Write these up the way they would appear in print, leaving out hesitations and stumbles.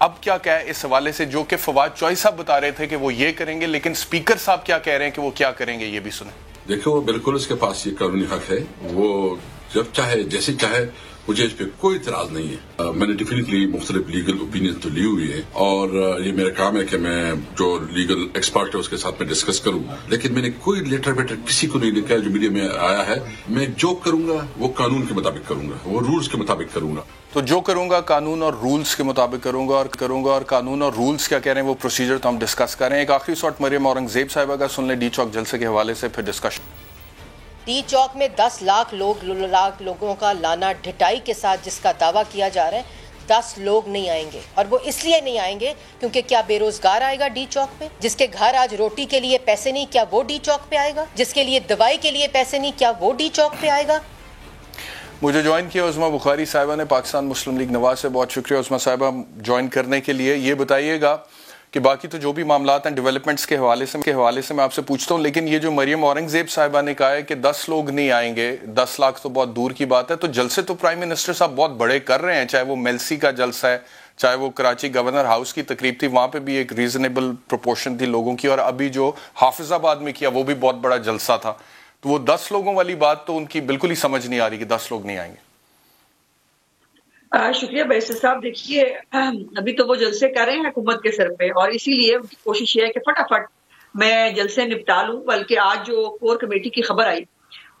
اب کیا ہے اس حوالے سے، جو کہ فواد چوہی صاحب بتا رہے تھے کہ وہ یہ کریں گے، لیکن اسپیکر صاحب کیا کہہ رہے ہیں کہ وہ کیا کریں گے، یہ بھی سنیں. دیکھو وہ بالکل اس کے پاس یہ قانونی حق ہے، وہ جب چاہے جیسے چاہے، مجھے اس پہ کوئی اعتراض نہیں ہے. میں نے ڈیفینیٹلی مختلف لیگل اوپینین تو لی ہوئی ہے، اور یہ میرا کام ہے کہ میں جو لیگل ایکسپرٹ ہے اس کے ساتھ میں ڈسکس کروں، لیکن میں نے کوئی لیٹر ویٹر کسی کو نہیں لکھا ہے جو میڈیا میں آیا ہے. میں جو کروں گا وہ قانون کے مطابق کروں گا، وہ رولز کے مطابق کروں گا. تو جو کروں گا قانون اور رولز کے مطابق کروں گا، اور قانون اور رولز کیا کہہ رہے ہیں وہ پروسیجر تو ہم ڈسکس کر رہے ہیں. ایک آخری شاٹ مریم اورنگزیب صاحبہ کا سن لیں ڈی چوک جلسے کے حوالے سے، پھر ڈسکشن. ڈی چوک میں 10 لاکھ لوگوں کا لانا ڈھٹائی کے ساتھ جس کا دعویٰ کیا جا رہا ہے، 10 لوگ نہیں آئیں گے، اور وہ اس لیے نہیں آئیں گے کیونکہ کیا بے روزگار آئے گا ڈی چوک پہ؟ جس کے گھر آج روٹی کے لیے پیسے نہیں، کیا وہ ڈی چوک پہ آئے گا؟ جس کے لیے دوائی کے لیے پیسے نہیں، کیا وہ ڈی چوک پہ آئے گا؟ مجھے جوائن کیا عظمیٰ بخاری صاحبہ نے پاکستان مسلم لیگ نواز سے. بہت شکریہ عظمیٰ صاحبہ جوائن کرنے کے لیے. یہ بتائیے گا کہ باقی تو جو بھی معاملات ہیں ڈیولپمنٹس کے حوالے سے میں آپ سے پوچھتا ہوں، لیکن یہ جو مریم اورنگزیب صاحبہ نے کہا ہے کہ 10 لوگ نہیں آئیں گے، 10 لاکھ تو بہت دور کی بات ہے. تو جلسے تو پرائم منسٹر صاحب بہت بڑے کر رہے ہیں، چاہے وہ میلسی کا جلسہ ہے، چاہے وہ کراچی گورنر ہاؤس کی تقریب تھی، وہاں پہ بھی ایک ریزنیبل پروپورشن تھی لوگوں کی، اور ابھی جو حافظ آباد میں کیا وہ بھی بہت بڑا جلسہ تھا. تو وہ 10 لوگوں والی بات تو ان کی بالکل ہی سمجھ نہیں آ رہی کہ 10 لوگ نہیں آئیں گے. شکریہ بیسر صاحب. دیکھیے ابھی تو وہ جلسے کر رہے ہیں حکومت کے سر پہ، اور اسی لیے ان کی کوشش یہ ہے کہ فٹافٹ میں جلسے نپٹا لوں. بلکہ آج جو کور کمیٹی کی خبر آئی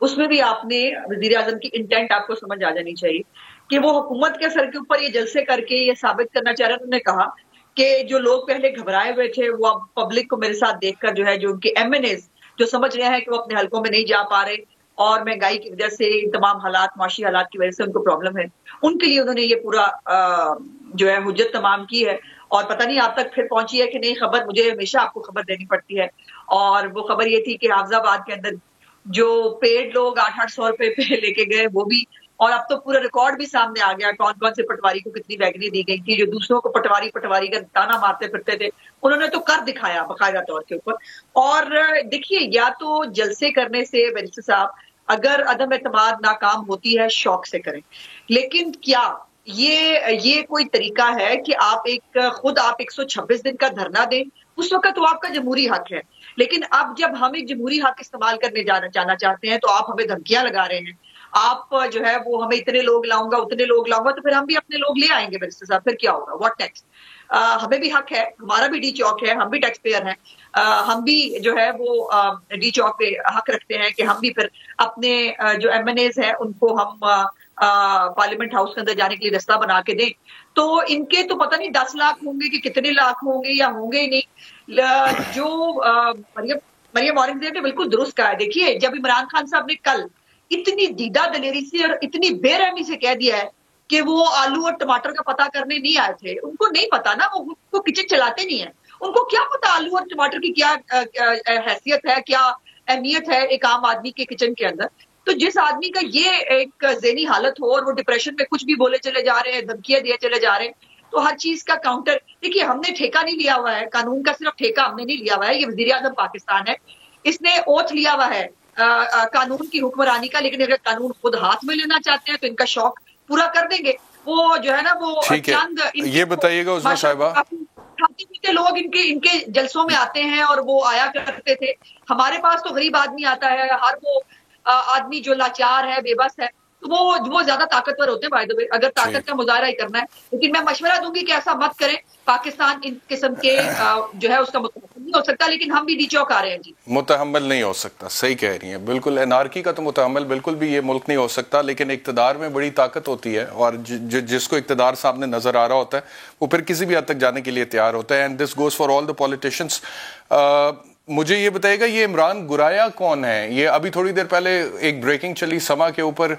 اس میں بھی آپ نے وزیر اعظم کی انٹینٹ آپ کو سمجھ آ جانی چاہیے کہ وہ حکومت کے سر کے اوپر یہ جلسے کر کے یہ ثابت کرنا چاہ رہے ہیں. انہوں نے کہا کہ جو لوگ پہلے گھبرائے ہوئے تھے وہ اب پبلک کو میرے ساتھ دیکھ کر جو ہے، جو ان کے ایم این ایز جو سمجھ رہے ہیں کہ وہ اپنے حلقوں میں نہیں جا پا رہے اور مہنگائی کی وجہ سے تمام حالات، معاشی حالات کی وجہ سے ان کو پرابلم ہے، ان کے لیے انہوں نے یہ پورا جو ہے حجت تمام کی ہے. اور پتہ نہیں آپ تک پھر پہنچی ہے کہ نہیں خبر، مجھے ہمیشہ آپ کو خبر دینی پڑتی ہے. اور وہ خبر یہ تھی کہ حافظ آباد کے اندر جو پیڈ لوگ 800 روپے پہ لے کے گئے وہ بھی، اور اب تو پورا ریکارڈ بھی سامنے آ گیا کون کون سے پٹواری کو کتنی ویگنی دی گئی تھی. جو دوسروں کو پٹواری کا تانا مارتے پھرتے تھے انہوں نے تو کر دکھایا باقاعدہ طور کے اوپر. اور دیکھیے یا تو جلسے کرنے سے بیرسٹر صاحب اگر عدم اعتماد ناکام ہوتی ہے شوق سے کریں، لیکن کیا یہ کوئی طریقہ ہے کہ آپ خود 126 دن کا دھرنا دیں؟ اس وقت تو آپ کا جمہوری حق ہے، لیکن اب جب ہم ایک جمہوری حق استعمال کرنے جانا چاہتے ہیں تو آپ ہمیں دھمکیاں لگا رہے ہیں. آپ جو ہے وہ ہمیں اتنے لوگ لاؤں گا اتنے لوگ لاؤں گا، تو پھر ہم بھی اپنے لوگ لے آئیں گے بیرسٹر صاحب، پھر کیا ہوگا؟ What next? ہمیں بھی حق ہے، ہمارا بھی ڈی چوک ہے، ہم بھی ٹیکس پیئر ہیں، ہم بھی جو ہے وہ ڈی چوک پہ حق رکھتے ہیں کہ ہم بھی پھر اپنے جو ایم این ایز ہیں ان کو ہم پارلیمنٹ ہاؤس کے اندر جانے کے لیے رستہ بنا کے دیں. تو ان کے تو پتہ نہیں 10 لاکھ ہوں گے کہ کتنے لاکھ ہوں گے یا ہوں گے ہی نہیں. جو مریم اورنگزیب نے بالکل درست کہا ہے. دیکھیے جب عمران خان صاحب نے کل اتنی دیدہ دلیری سے اور اتنی بے رحمی سے کہہ دیا ہے کہ وہ آلو اور ٹماٹر کا پتہ کرنے نہیں آئے تھے، ان کو نہیں پتا نا، وہ کچن چلاتے نہیں ہیں، ان کو کیا پتا آلو اور ٹماٹر کی کیا حیثیت ہے، کیا اہمیت ہے ایک عام آدمی کے کچن کے اندر. تو جس آدمی کا یہ ایک ذہنی حالت ہو اور وہ ڈپریشن میں کچھ بھی بولے چلے جا رہے ہیں، دھمکیاں دیے چلے جا رہے ہیں، تو ہر چیز کا کاؤنٹر. دیکھیے ہم نے ٹھیکہ نہیں لیا ہوا ہے، قانون کا صرف ٹھیکہ ہم نے نہیں لیا ہوا ہے. یہ وزیر اعظم پاکستان ہے، اس نے اوتھ لیا ہوا ہے قانون کی حکمرانی کا، لیکن اگر قانون خود ہاتھ میں لینا چاہتے ہیں تو ان کا شوق پورا کر دیں گے. وہ جو ہے نا وہ چند یہ بتائیے گا عظمیٰ صاحبہ، کھاتے پیتے لوگ ان کے جلسوں میں آتے ہیں اور وہ آیا کرتے تھے. ہمارے پاس تو غریب آدمی آتا ہے، ہر وہ آدمی جو لاچار ہے، بے بس ہے، تو وہ زیادہ طاقتور ہوتے ہیں. بائی دی وے اگر طاقت کا مظاہرہ ہی کرنا ہے، لیکن میں مشورہ دوں گی کہ ایسا مت کریں. پاکستان ان قسم کے جو ہے اس کا متحمل نہیں ہو سکتا، لیکن ہم بھی ڈی چوک آ رہے ہیں. جی متحمل نہیں ہو سکتا، صحیح کہہ رہی ہیں بالکل. انارکی کا تو متحمل بالکل بھی یہ ملک نہیں ہو سکتا، لیکن اقتدار میں بڑی طاقت ہوتی ہے، اور جس کو اقتدار سامنے نظر آ رہا ہوتا ہے وہ پھر کسی بھی حد تک جانے کے لیے تیار ہوتا ہے. And this goes for all the politicians. مجھے یہ بتائے گا یہ عمران گرایا کون ہے؟ یہ ابھی تھوڑی دیر پہلے ایک بریکنگ چلی سما کے اوپر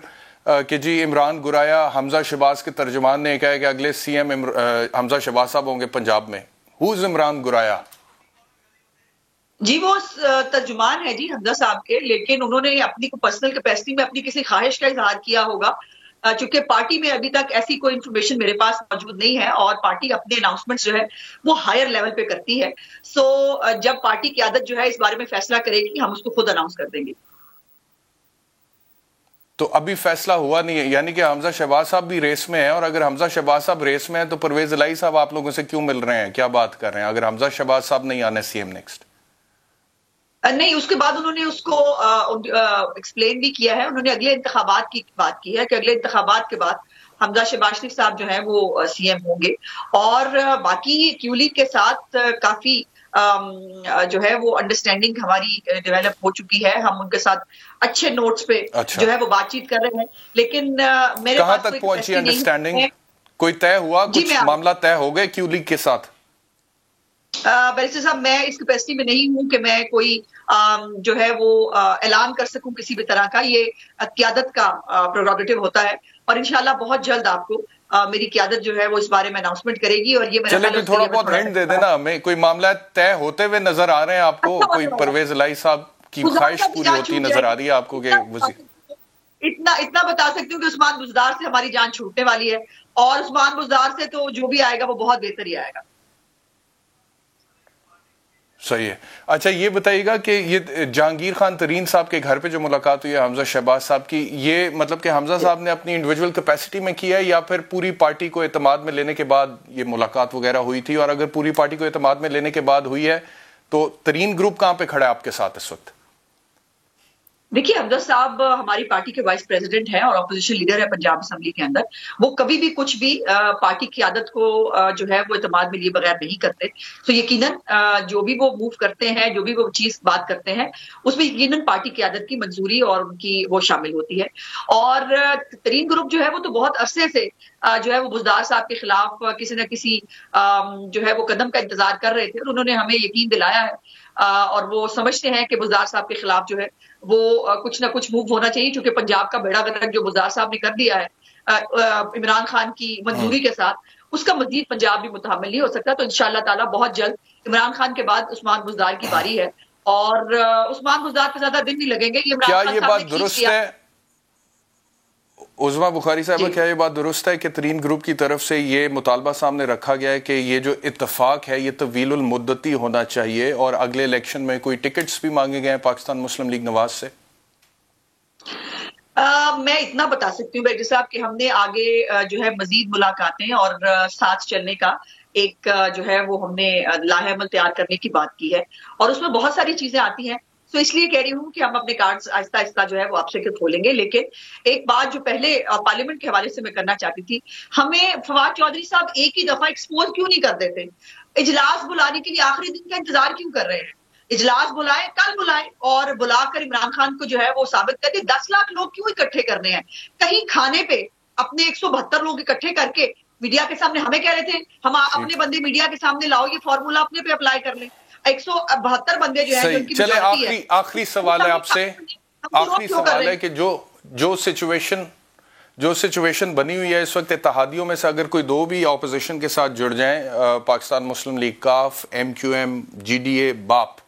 کہ جی عمران گرایا حمزہ شہباز کے ترجمان نے کہا کہ اگلے سی ایم حمزہ شہباز صاحب ہوں گے پنجاب میں. ہو از عمران گرایا؟ جی وہ ترجمان ہے جی حمزہ صاحب کے، لیکن انہوں نے اپنی پرسنل کیپیسٹی میں اپنی کسی خواہش کا اظہار کیا ہوگا، چونکہ پارٹی میں ابھی تک ایسی کوئی انفارمیشن میرے پاس موجود نہیں ہے، اور پارٹی اپنے اناؤنسمنٹ جو ہے وہ ہائر لیول پہ کرتی ہے. سو جب پارٹی قیادت جو ہے اس بارے میں فیصلہ کرے گی ہم اس کو خود اناؤنس کر دیں گے. تو ابھی فیصلہ ہوا نہیں ہے، یعنی کہ حمزہ شہباز صاحب بھی ریس میں ہیں، اور اگر حمزہ شہباز صاحب ریس میں ہیں تو پرویز الہی صاحب آپ لوگوں سے کیوں مل رہے ہیں، کیا بات کر رہے ہیں اگر حمزہ شہباز صاحب نہیں آنے سی ایم نیکسٹ؟ نہیں، اس کے بعد انہوں نے اس کو ایکسپلین بھی کیا ہے، انہوں نے اگلے انتخابات کی بات کی ہے کہ اگلے انتخابات کے بعد حمزہ شہباز شریف صاحب جو ہیں وہ سی ایم ہوں گے، اور باقی کیو لیگ کے ساتھ کافی جو ہے وہ انڈرسٹینڈنگ ہماری ڈیولپ ہو چکی ہے، ہم ان کے ساتھ اچھے نوٹس پہ جو ہے وہ بات چیت کر رہے ہیں، لیکن میرے کہاں پاس تک پہنچی انڈرسٹینڈنگ؟ کوئی طے ہوا، کچھ معاملہ طے ہو گئے کیو لیگ کے ساتھ؟ بیرسٹر صاحب میں اس کیپیسٹی میں نہیں ہوں کہ میں کوئی جو ہے وہ اعلان کر سکوں کسی بھی طرح کا، یہ قیادت کا پروگریٹو ہوتا ہے، اور انشاءاللہ بہت جلد آپ کو میری قیادت جو ہے وہ اس بارے میں اناؤنسمنٹ کرے گی، اور یہ چلے پھر تھوڑا بہت ہنٹ دے دینا ہمیں، کوئی معاملہ طے ہوتے ہوئے نظر آ رہے ہیں آپ کو؟ کوئی پرویز الہی صاحب کی خواہش پوری ہوتی نظر آ رہی ہے آپ کو کہ اتنا بتا سکتی ہوں کہ عثمان بزدار سے ہماری جان چھوٹنے والی ہے، اور عثمان بزدار سے تو جو بھی آئے گا وہ بہت بہتر ہی آئے گا۔ صحیح ہے۔ اچھا یہ بتائیے گا کہ یہ جہانگیر خان ترین صاحب کے گھر پہ جو ملاقات ہوئی ہے حمزہ شہباز صاحب کی، یہ مطلب کہ حمزہ صاحب نے اپنی انڈیویجول کیپیسٹی میں کیا ہے یا پھر پوری پارٹی کو اعتماد میں لینے کے بعد یہ ملاقات وغیرہ ہوئی تھی؟ اور اگر پوری پارٹی کو اعتماد میں لینے کے بعد ہوئی ہے تو ترین گروپ کہاں پہ کھڑا ہے آپ کے ساتھ اس وقت؟ دیکھیے، حمزہ صاحب ہماری پارٹی کے وائس پریزیڈنٹ ہیں اور اپوزیشن لیڈر ہے پنجاب اسمبلی کے اندر، وہ کبھی بھی کچھ بھی پارٹی قیادت کو جو ہے وہ اعتماد میں لیے بغیر نہیں کرتے، تو یقیناً جو بھی وہ موو کرتے ہیں، جو بھی وہ چیز بات کرتے ہیں، اس میں یقیناً پارٹی قیادت کی منظوری اور ان کی وہ شامل ہوتی ہے۔ اور ترین گروپ جو ہے وہ تو بہت عرصے سے جو ہے وہ بزدار صاحب کے خلاف کسی نہ کسی جو ہے وہ قدم کا انتظار کر رہے تھے، اور انہوں نے ہمیں یقین دلایا ہے، اور وہ سمجھتے ہیں کہ بزدار صاحب کے خلاف جو ہے وہ کچھ نہ کچھ موو ہونا چاہیے، چونکہ پنجاب کا بیڑا غرق جو بزدار صاحب نے کر دیا ہے عمران خان کی منظوری کے ساتھ، اس کا مزید پنجاب بھی متحمل نہیں ہو سکتا۔ تو انشاءاللہ تعالی بہت جلد عمران خان کے بعد عثمان بزدار کی باری ہے، اور عثمان بزدار پہ زیادہ دن نہیں لگیں گے۔ کیا یہ بات درست ہے عظما بخاری صاحبہ، کیا یہ بات درست ہے کہ ترین گروپ کی طرف سے یہ مطالبہ سامنے رکھا گیا ہے کہ یہ جو اتفاق ہے یہ طویل المدتی ہونا چاہیے، اور اگلے الیکشن میں کوئی ٹکٹس بھی مانگے گئے ہیں پاکستان مسلم لیگ نواز سے؟ میں اتنا بتا سکتی ہوں بیٹر صاحب کہ ہم نے آگے جو ہے مزید ملاقاتیں اور ساتھ چلنے کا ایک جو ہے وہ ہم نے لاہ عمل تیار کرنے کی بات کی ہے، اور اس میں بہت ساری چیزیں آتی ہیں، تو اس لیے کہہ رہی ہوں کہ ہم اپنے کارڈز آہستہ آہستہ جو ہے وہ آپ سے کھولیں گے۔ لیکن ایک بات جو پہلے پارلیمنٹ کے حوالے سے میں کرنا چاہتی تھی، ہمیں فواد چودھری صاحب ایک ہی دفعہ ایکسپوز کیوں نہیں کر دیتے؟ اجلاس بلانے کے لیے آخری دن کا انتظار کیوں کر رہے ہیں؟ اجلاس بلائیں، کل بلائیں، اور بلا کر عمران خان کو جو ہے وہ ثابت کر دیں۔ 10 لاکھ لوگ کیوں اکٹھے کرنے ہیں؟ کہیں کھانے پہ اپنے 172 لوگ اکٹھے کر کے میڈیا کے سامنے ہمیں کہہ رہے تھے ہم اپنے بندے میڈیا کے سامنے لاؤ، یہ فارمولا اپنے پہ اپلائی کر لیں۔ 172 بندے جو ہیں، چلے آخری سوال ہے آپ سے، آخری سوال ہے کہ جو سچویشن بنی ہوئی ہے اس وقت، اتحادیوں میں سے اگر کوئی دو بھی اپوزیشن کے ساتھ جڑ جائیں، پاکستان مسلم لیگ کاف، M Q M, G D A, BAP,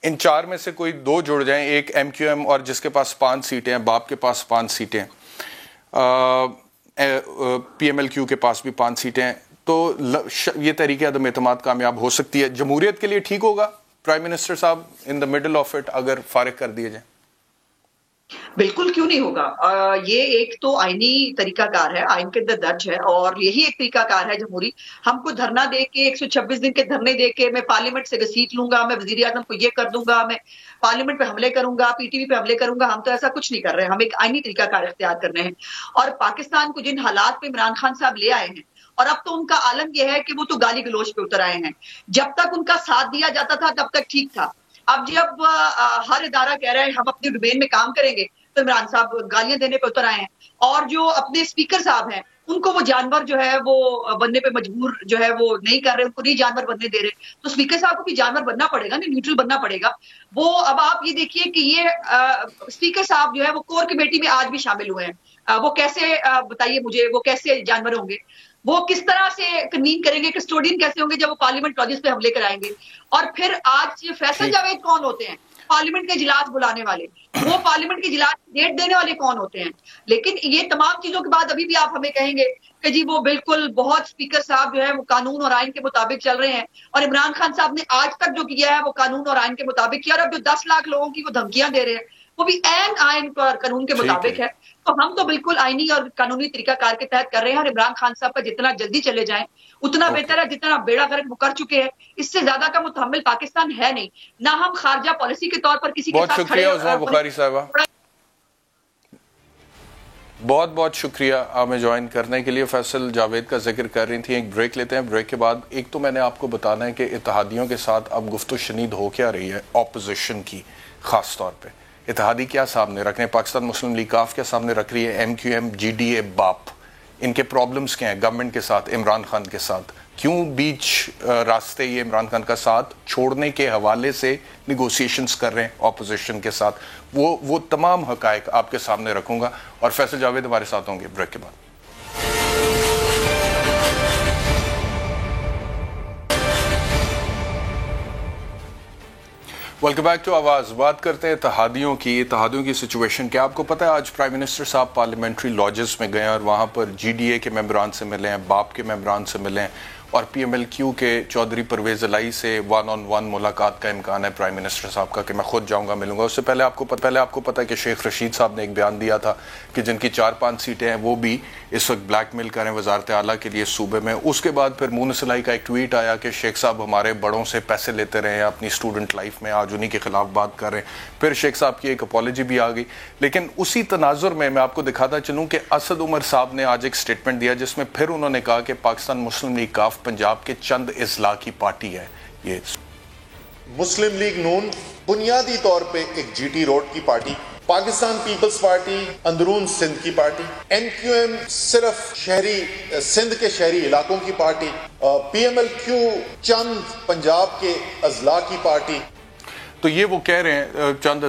ان چار میں سے کوئی دو جڑ جائیں، ایک ایم کیو ایم اور جس کے پاس 5 سیٹیں ہیں، باپ کے پاس 5 سیٹیں، پی ایم ایل کیو کے پاس بھی 5 سیٹیں ہیں، تو یہ تحریک عدم اعتماد کامیاب ہو سکتی ہے۔ جمہوریت کے لیے ٹھیک ہوگا پرائم منسٹر صاحب ان دا مڈل آف اٹ اگر فارغ کر دیے جائیں؟ بالکل کیوں نہیں ہوگا، یہ ایک تو آئینی طریقہ کار ہے، آئین کے اندر درج ہے، اور یہی ایک طریقہ کار ہے جمہوری۔ ہم کو دھرنا دے کے 126 دن کے دھرنے دے کے میں پارلیمنٹ سے گھسیٹ لوں گا، میں وزیر اعظم کو یہ کر دوں گا، میں پارلیمنٹ پہ حملے کروں گا، پی ٹی وی پہ حملے کروں گا، ہم تو ایسا کچھ نہیں کر رہے، ہم ایک آئینی طریقہ کار اختیار کر رہے ہیں۔ اور پاکستان کو جن حالات پہ عمران خان صاحب لے آئے ہیں، اور اب تو ان کا عالم یہ ہے کہ وہ تو گالی گلوچ پہ اتر آئے ہیں، جب تک ان کا ساتھ دیا جاتا تھا تب تک ٹھیک تھا، اب جب ہر ادارہ کہہ رہا ہے ہم اپنے ڈومین میں کام کریں گے تو عمران صاحب گالیاں دینے پہ اتر آئے ہیں، اور جو اپنے اسپیکر صاحب ہیں ان کو وہ جانور جو ہے وہ بننے پہ مجبور جو ہے وہ نہیں کر رہے، ان کو نہیں جانور بننے دے رہے، تو اسپیکر صاحب کو بھی جانور بننا پڑے گا، نہیں نیوٹرل بننا پڑے گا وہ۔ اب آپ یہ دیکھیے کہ یہ اسپیکر صاحب جو ہے وہ کور کمیٹی میں آج بھی شامل ہوئے ہیں، وہ کیسے بتائیے مجھے، وہ کیسے جانور ہوں گے؟ وہ کس طرح سے کنوین کریں گے؟ کسٹوڈین کیسے ہوں گے جب وہ پارلیمنٹ لاجز پہ حملے کرائیں گے؟ اور پھر آج فیصل جاوید کون ہوتے ہیں پارلیمنٹ کے اجلاس بلانے والے؟ وہ پارلیمنٹ کے اجلاس کی ڈیٹ دینے والے کون ہوتے ہیں؟ لیکن یہ تمام چیزوں کے بعد ابھی بھی آپ ہمیں کہیں گے کہ جی وہ بالکل بہت اسپیکر صاحب جو ہے وہ قانون اور آئین کے مطابق چل رہے ہیں، اور عمران خان صاحب نے آج تک جو کیا ہے وہ قانون اور آئین کے مطابق کیا، اور اب جو 10 لاکھ لوگوں کی وہ دھمکیاں دے رہے ہیں وہ بھی آئین پر قانون کے مطابق ہے. تو ہم تو بالکل آئینی اور قانونی طریقہ کار کے تحت کر رہے ہیں، اور عمران خان صاحب پر جتنا جلدی چلے جائیں اتنا بہتر ہے. جتنا بیڑا غرق وہ کر چکے ہیں، اس سے زیادہ کا متحمل پاکستان ہے نہیں. نہ ہم خارجہ پالیسی کے طور پر کسی کے ساتھ کھڑے. بہت شکریہ عظما بخاری صاحبہ، بہت بہت شکریہ ہمیں جوائن کرنے کے لیے. فیصل جاوید کا ذکر کر رہی تھیں. ایک بریک لیتے ہیں، بریک کے بعد ایک تو میں نے آپ کو بتانا ہے کہ اتحادیوں کے ساتھ اب گفت و شنید ہو کیا رہی ہے اپوزیشن کی. خاص طور پہ اتحادی کیا سامنے رکھ رہے ہیں، پاکستان مسلم لیگ کاف کیا سامنے رکھ رہی ہے، M Q M, G D A, BAP, ان کے پرابلمز کیا ہیں گورنمنٹ کے ساتھ، عمران خان کے ساتھ، کیوں بیچ راستے یہ عمران خان کا ساتھ چھوڑنے کے حوالے سے نیگوسیشنز کر رہے ہیں اپوزیشن کے ساتھ. وہ تمام حقائق آپ کے سامنے رکھوں گا، اور فیصل جاوید ہمارے ساتھ ہوں گے بریک کے بعد. ویلکم بیک ٹو آواز. بات کرتے ہیں اتحادیوں کی سچویشن. کیا آپ کو پتہ ہے آج پرائم منسٹر صاحب پارلیمنٹری لاجز میں گئے ہیں اور وہاں پر جی ڈی اے کے ممبران سے ملے ہیں، باپ کے ممبران سے ملے ہیں، اور پی ایم ایل کیو کے چودھری پرویز الہی سے 1-on-1 ملاقات کا امکان ہے پرائم منسٹر صاحب کا کہ میں خود جاؤں گا ملوں گا. اس سے پہلے آپ کو پتہ ہے کہ شیخ رشید صاحب نے ایک بیان دیا تھا کہ جن کی 4-5 سیٹیں ہیں وہ بھی اس وقت بلیک میل کریں وزارت اعلیٰ کے لیے صوبے میں. اس کے بعد پھر مونس الہی کا ایک ٹویٹ آیا کہ شیخ صاحب ہمارے بڑوں سے پیسے لیتے رہے ہیں اپنی اسٹوڈنٹ لائف میں، آج انہی کے خلاف بات کر رہے ہیں. پھر شیخ صاحب کی ایک اپالوجی بھی آ گئی. لیکن اسی تناظر میں آپ کو دکھاتا چلوں کہ اسد عمر صاحب نے آج ایک سٹیٹمنٹ دیا جس میں پھر انہوں نے کہا کہ پاکستان مسلم لیگ کاف پنجاب کے چند اضلاع کی پارٹی ہے. یہ مسلم لیگ نون بنیادی طور پہ ایک جی ٹی روڈ کی پارٹی، پاکستان پیپلز پارٹی اندرون سندھ کی پارٹی، این کیو ایم صرف شہری سندھ کے شہری علاقوں کی party, P M L Q چند پنجاب کے اضلاع کی پارٹی. تو یہ وہ کہہ رہے ہیں چند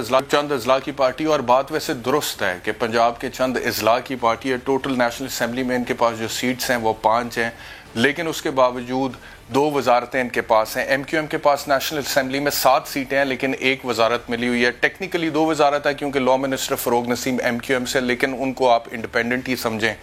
اضلاع کی پارٹی، اور بات ویسے درست ہے کہ پنجاب کے چند اضلاع کی پارٹی ہے. ٹوٹل نیشنل اسمبلی میں ان کے پاس جو سیٹس ہیں وہ 5 ہیں، لیکن اس کے باوجود 2 وزارتیں ان کے پاس ہیں. ایم کیو ایم کے پاس نیشنل اسمبلی میں 7 سیٹیں ہیں لیکن 1 وزارت ملی ہوئی ہے. ٹیکنیکلی 2 وزارت ہے کیونکہ لا منسٹر فروغ نسیم ایم کیو ایم سے، لیکن ان کو آپ انڈیپینڈنٹ ہی سمجھیں.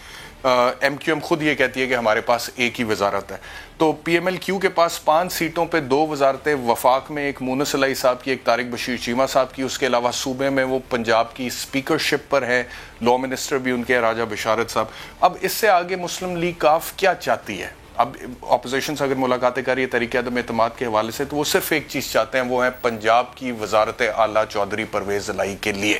ایم کیو ایم خود یہ کہتی ہے کہ ہمارے پاس 1 ہی وزارت ہے. تو پی ایم ایل کیو کے پاس 5 سیٹوں پہ 2 وزارتیں، وفاق میں ایک مونس الہی صاحب کی، ایک طارق بشیر چیمہ صاحب کی. اس کے علاوہ صوبے میں وہ پنجاب کی اسپیکرشپ پر ہے، لا منسٹر بھی ان کے راجہ بشارت صاحب. اب اس سے آگے مسلم لیگ کاف کیا چاہتی ہے؟ اب اپوزیشن سے اگر ملاقاتیں کر رہی ہے طریقہ عدم اعتماد کے حوالے سے، تو وہ صرف ایک چیز چاہتے ہیں، وہ ہے پنجاب کی وزارت اعلیٰ چودھری پرویز الہی کے لیے.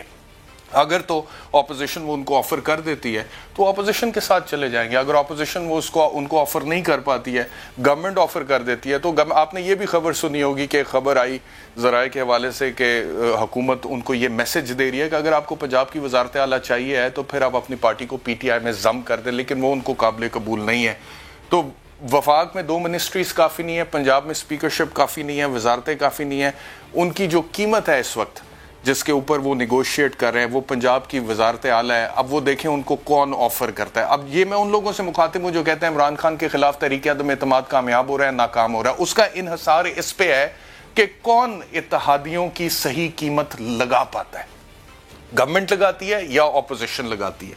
اگر تو اپوزیشن وہ ان کو آفر کر دیتی ہے تو اپوزیشن کے ساتھ چلے جائیں گے. اگر اپوزیشن وہ ان کو آفر نہیں کر پاتی ہے، گورنمنٹ آفر کر دیتی ہے، تو آپ نے یہ بھی خبر سنی ہوگی کہ خبر آئی ذرائع کے حوالے سے کہ حکومت ان کو یہ میسج دے رہی ہے کہ اگر آپ کو پنجاب کی وزارت اعلیٰ چاہیے ہے تو پھر آپ اپنی پارٹی کو پی ٹی آئی میں ضم کر دیں، لیکن وہ ان کو قابل قبول نہیں ہے. تو وفاق میں 2 منسٹریز کافی نہیں ہے، پنجاب میں اسپیکرشپ کافی نہیں ہے، وزارتیں کافی نہیں ہیں. ان کی جو قیمت ہے اس وقت جس کے اوپر وہ نیگوشیٹ کر رہے ہیں وہ پنجاب کی وزارت اعلیٰ ہے. اب وہ دیکھیں ان کو کون آفر کرتا ہے. اب یہ میں ان لوگوں سے مخاطب ہوں جو کہتے ہیں عمران خان کے خلاف تحریک عدم اعتماد کامیاب ہو رہا ہے، ناکام ہو رہا ہے. اس کا انحصار اس پہ ہے کہ کون اتحادیوں کی صحیح قیمت لگا پاتا ہے، گورنمنٹ لگاتی ہے یا اپوزیشن لگاتی ہے.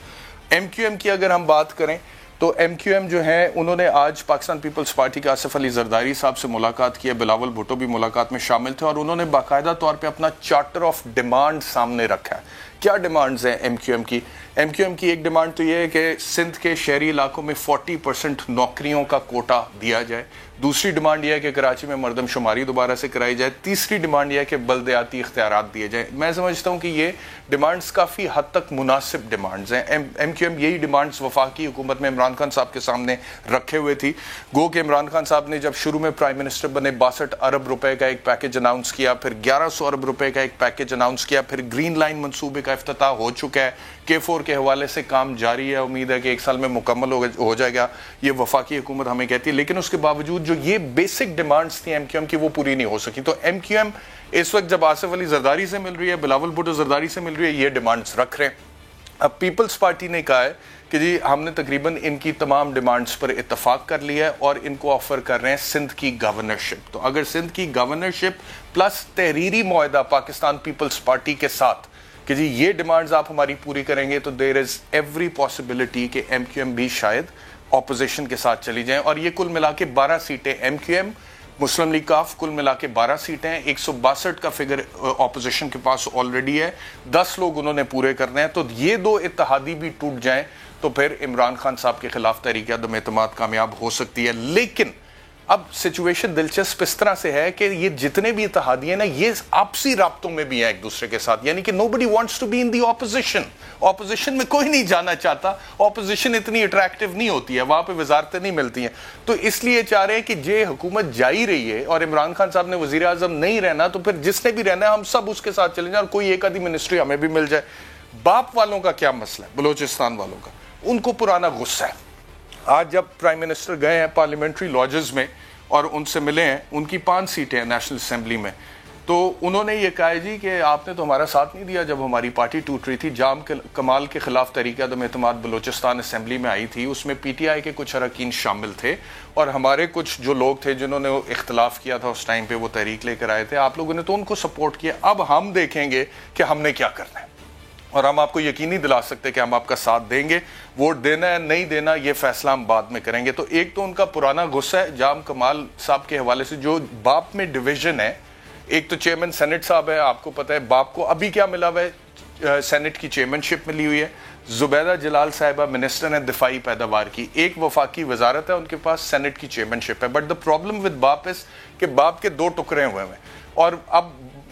ایم کیو ایم کی اگر ہم بات کریں تو ایم کیو ایم جو ہے انہوں نے آج پاکستان پیپلز پارٹی کے آصف علی زرداری صاحب سے ملاقات کی ہے. بلاول بھٹو بھی ملاقات میں شامل تھے اور انہوں نے باقاعدہ طور پہ اپنا چارٹر آف ڈیمانڈ سامنے رکھا ہے. کیا ڈیمانڈز ہیں ایم کیو ایم کی؟ ایم کیو ایم کی ایک ڈیمانڈ تو یہ ہے کہ سندھ کے شہری علاقوں میں 40% نوکریوں کا کوٹا دیا جائے. دوسری ڈیمانڈ یہ ہے کہ کراچی میں مردم شماری دوبارہ سے کرائی جائے. تیسری ڈیمانڈ یہ ہے کہ بلدیاتی اختیارات دیے جائیں. میں سمجھتا ہوں کہ یہ ڈیمانڈز کافی حد تک مناسب ڈیمانڈز ہیں. ایم کیو ایم یہی ڈیمانڈز وفاقی حکومت میں عمران خان صاحب کے سامنے رکھے ہوئے تھی. گو کہ عمران خان صاحب نے جب شروع میں پرائم منسٹر بنے 62 ارب روپے کا ایک پیکج اناؤنس کیا، پھر 1100 ارب روپے کا ایک پیکج اناؤنس کیا، پھر گرین لائن منصوبے کا افتتاح ہو چکا ہے. K4 کے حوالے سے کام جاری ہے، امید ہے کہ 1 سال میں مکمل ہو جائے گا. یہ وفاقی حکومت ہمیں کہتی ہے، لیکن اس کے باوجود جو یہ بیسک ڈیمانڈز تھیں ایم کیو ایم کی وہ پوری نہیں ہو سکی. تو ایم کیو ایم اس وقت جب آصف علی زرداری سے مل رہی ہے، بلاول بھٹو زرداری سے مل رہی ہے، یہ ڈیمانڈز رکھ رہے ہیں. اب پیپلز پارٹی نے کہا ہے کہ جی ہم نے تقریباً ان کی تمام ڈیمانڈز پر اتفاق کر لیا ہے اور ان کو آفر کر رہے ہیں سندھ کی گورنرشپ. تو اگر سندھ کی گورنرشپ پلس تحریری معاہدہ پاکستان پیپلز پارٹی کے ساتھ کہ جی یہ ڈیمانڈز آپ ہماری پوری کریں گے تو دیر از ایوری پاسبلٹی کہ ایم کیو ایم بھی شاید اپوزیشن کے ساتھ چلی جائیں. اور یہ کل ملا کے 12 سیٹیں ایم کیو ایم، مسلم لیگ کاف کل ملا کے 12 سیٹیں ہیں, 162 کا فگر اپوزیشن کے پاس آلریڈی ہے, 10 لوگ انہوں نے پورے کرنے ہیں. تو یہ دو اتحادی بھی ٹوٹ جائیں تو پھر عمران خان صاحب کے خلاف تحریک عدم اعتماد کامیاب ہو سکتی ہے. لیکن اب سچویشن دلچسپ اس طرح سے ہے کہ یہ جتنے بھی اتحادی ہیں نا, یہ آپسی رابطوں میں بھی ہیں ایک دوسرے کے ساتھ, یعنی کہ nobody wants to be in the opposition. Opposition میں کوئی نہیں جانا چاہتا, اپوزیشن اتنی اٹریکٹیو نہیں ہوتی ہے, وہاں پہ وزارتیں نہیں ملتی ہیں. تو اس لیے چاہ رہے ہیں کہ یہ حکومت جا ہی رہی ہے اور عمران خان صاحب نے وزیر اعظم نہیں رہنا, تو پھر جس نے بھی رہنا ہے ہم سب اس کے ساتھ چلیں جائیں اور کوئی ایک آدھی منسٹری ہمیں بھی مل جائے. باپ والوں کا کیا مسئلہ ہے, بلوچستان والوں کا, ان کو پرانا غصہ ہے. آج جب پرائم منسٹر گئے ہیں پارلیمنٹری لاجز میں اور ان سے ملے ہیں, ان کی 5 سیٹیں ہیں نیشنل اسمبلی میں, تو انہوں نے یہ کہا جی کہ آپ نے تو ہمارا ساتھ نہیں دیا جب ہماری پارٹی ٹوٹ رہی تھی. جام کمال کے خلاف تحریک عدم اعتماد بلوچستان اسمبلی میں آئی تھی, اس میں پی ٹی آئی کے کچھ اراکین شامل تھے اور ہمارے کچھ جو لوگ تھے جنہوں نے اختلاف کیا تھا اس ٹائم پہ, وہ تحریک لے کر آئے تھے. آپ لوگوں نے تو ان کو سپورٹ کیا. اب ہم دیکھیں گے کہ ہم نے کیا کرنا ہے اور ہم آپ کو یقینی دلا سکتے کہ ہم آپ کا ساتھ دیں گے. ووٹ دینا ہے نہیں دینا یہ فیصلہ ہم بعد میں کریں گے. تو ایک تو ان کا پرانا غصہ ہے جام کمال صاحب کے حوالے سے, جو باپ میں ڈویژن ہے. ایک تو چیئرمین سینٹ صاحب ہے, آپ کو پتہ ہے باپ کو ابھی کیا ملا ہوا ہے, سینٹ کی چیئرمین شپ ملی ہوئی ہے. زبیدہ جلال صاحبہ منسٹر ہیں دفاعی پیداوار کی, ایک وفاقی وزارت ہے ان کے پاس, سینٹ کی چیئرمین شپ ہے. بٹ دا پرابلم ود باپ از کہ باپ کے 2 ٹکڑے ہوئے ہیں اور اب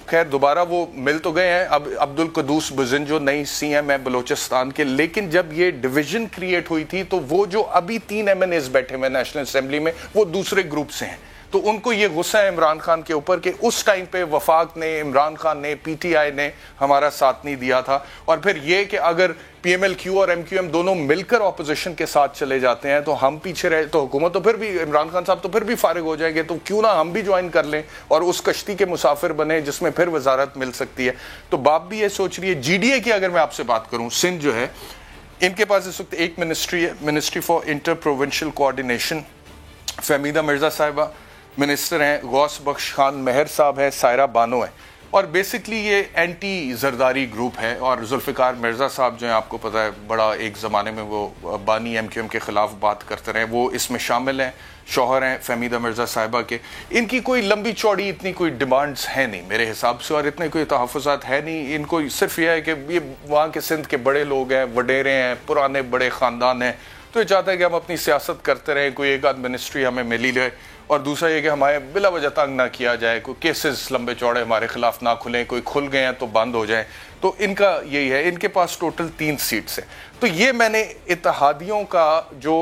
خیر دوبارہ وہ مل تو گئے ہیں. اب عبد القدوس بزن جو نئی سی ایم ہے بلوچستان کے, لیکن جب یہ ڈویژن کریٹ ہوئی تھی تو وہ جو ابھی 3 ایم این ایز بیٹھے ہوئے نیشنل اسمبلی میں وہ دوسرے گروپ سے ہیں. تو ان کو یہ غصہ ہے عمران خان کے اوپر کہ اس ٹائم پہ وفاق نے, عمران خان نے, پی ٹی آئی نے ہمارا ساتھ نہیں دیا تھا. اور پھر یہ کہ اگر پی ایم ایل کیو اور ایم کیو ایم دونوں مل کر اپوزیشن کے ساتھ چلے جاتے ہیں تو ہم پیچھے رہے تو حکومت تو پھر بھی, عمران خان صاحب تو پھر بھی فارغ ہو جائیں گے. تو کیوں نہ ہم بھی جوائن کر لیں اور اس کشتی کے مسافر بنے جس میں پھر وزارت مل سکتی ہے. تو باپ بھی یہ سوچ رہی ہے. جی ڈی اے کی اگر میں آپ سے بات کروں, سندھ جو ہے ان کے پاس اس وقت ایک منسٹری ہے, ministry for inter provincial coordination. Fahmida Mirza صاحبہ منسٹر ہیں, غوث بخش خان مہر صاحب ہیں, سائرہ بانو ہیں. اور بیسکلی یہ اینٹی زرداری گروپ ہے. اور ذوالفقار مرزا صاحب جو ہیں آپ کو پتہ ہے بڑا ایک زمانے میں وہ بانی ایم کیو ایم کے خلاف بات کرتے رہے, وہ اس میں شامل ہیں. شوہر ہیں فہمیدہ مرزا صاحبہ کے. ان کی کوئی لمبی چوڑی اتنی کوئی ڈیمانڈز ہے نہیں میرے حساب سے, اور اتنے کوئی تحفظات ہے نہیں. ان کو صرف یہ ہے کہ یہ وہاں کے سندھ کے بڑے لوگ ہیں, وڈیرے ہیں, پرانے بڑے خاندان ہیں, تو یہ چاہتا ہے کہ ہم اپنی سیاست کرتے رہیں, کوئی ایک آدھ منسٹری ہمیں مل ہی لے. اور دوسرا یہ کہ ہمارے بلا وجہ تنگ نہ کیا جائے, کوئی کیسز لمبے چوڑے ہمارے خلاف نہ کھلیں, کوئی کھل گئے ہیں تو بند ہو جائیں. تو ان کا یہی ہے. ان کے پاس ٹوٹل 3 سیٹس ہیں. تو یہ میں نے اتحادیوں کا جو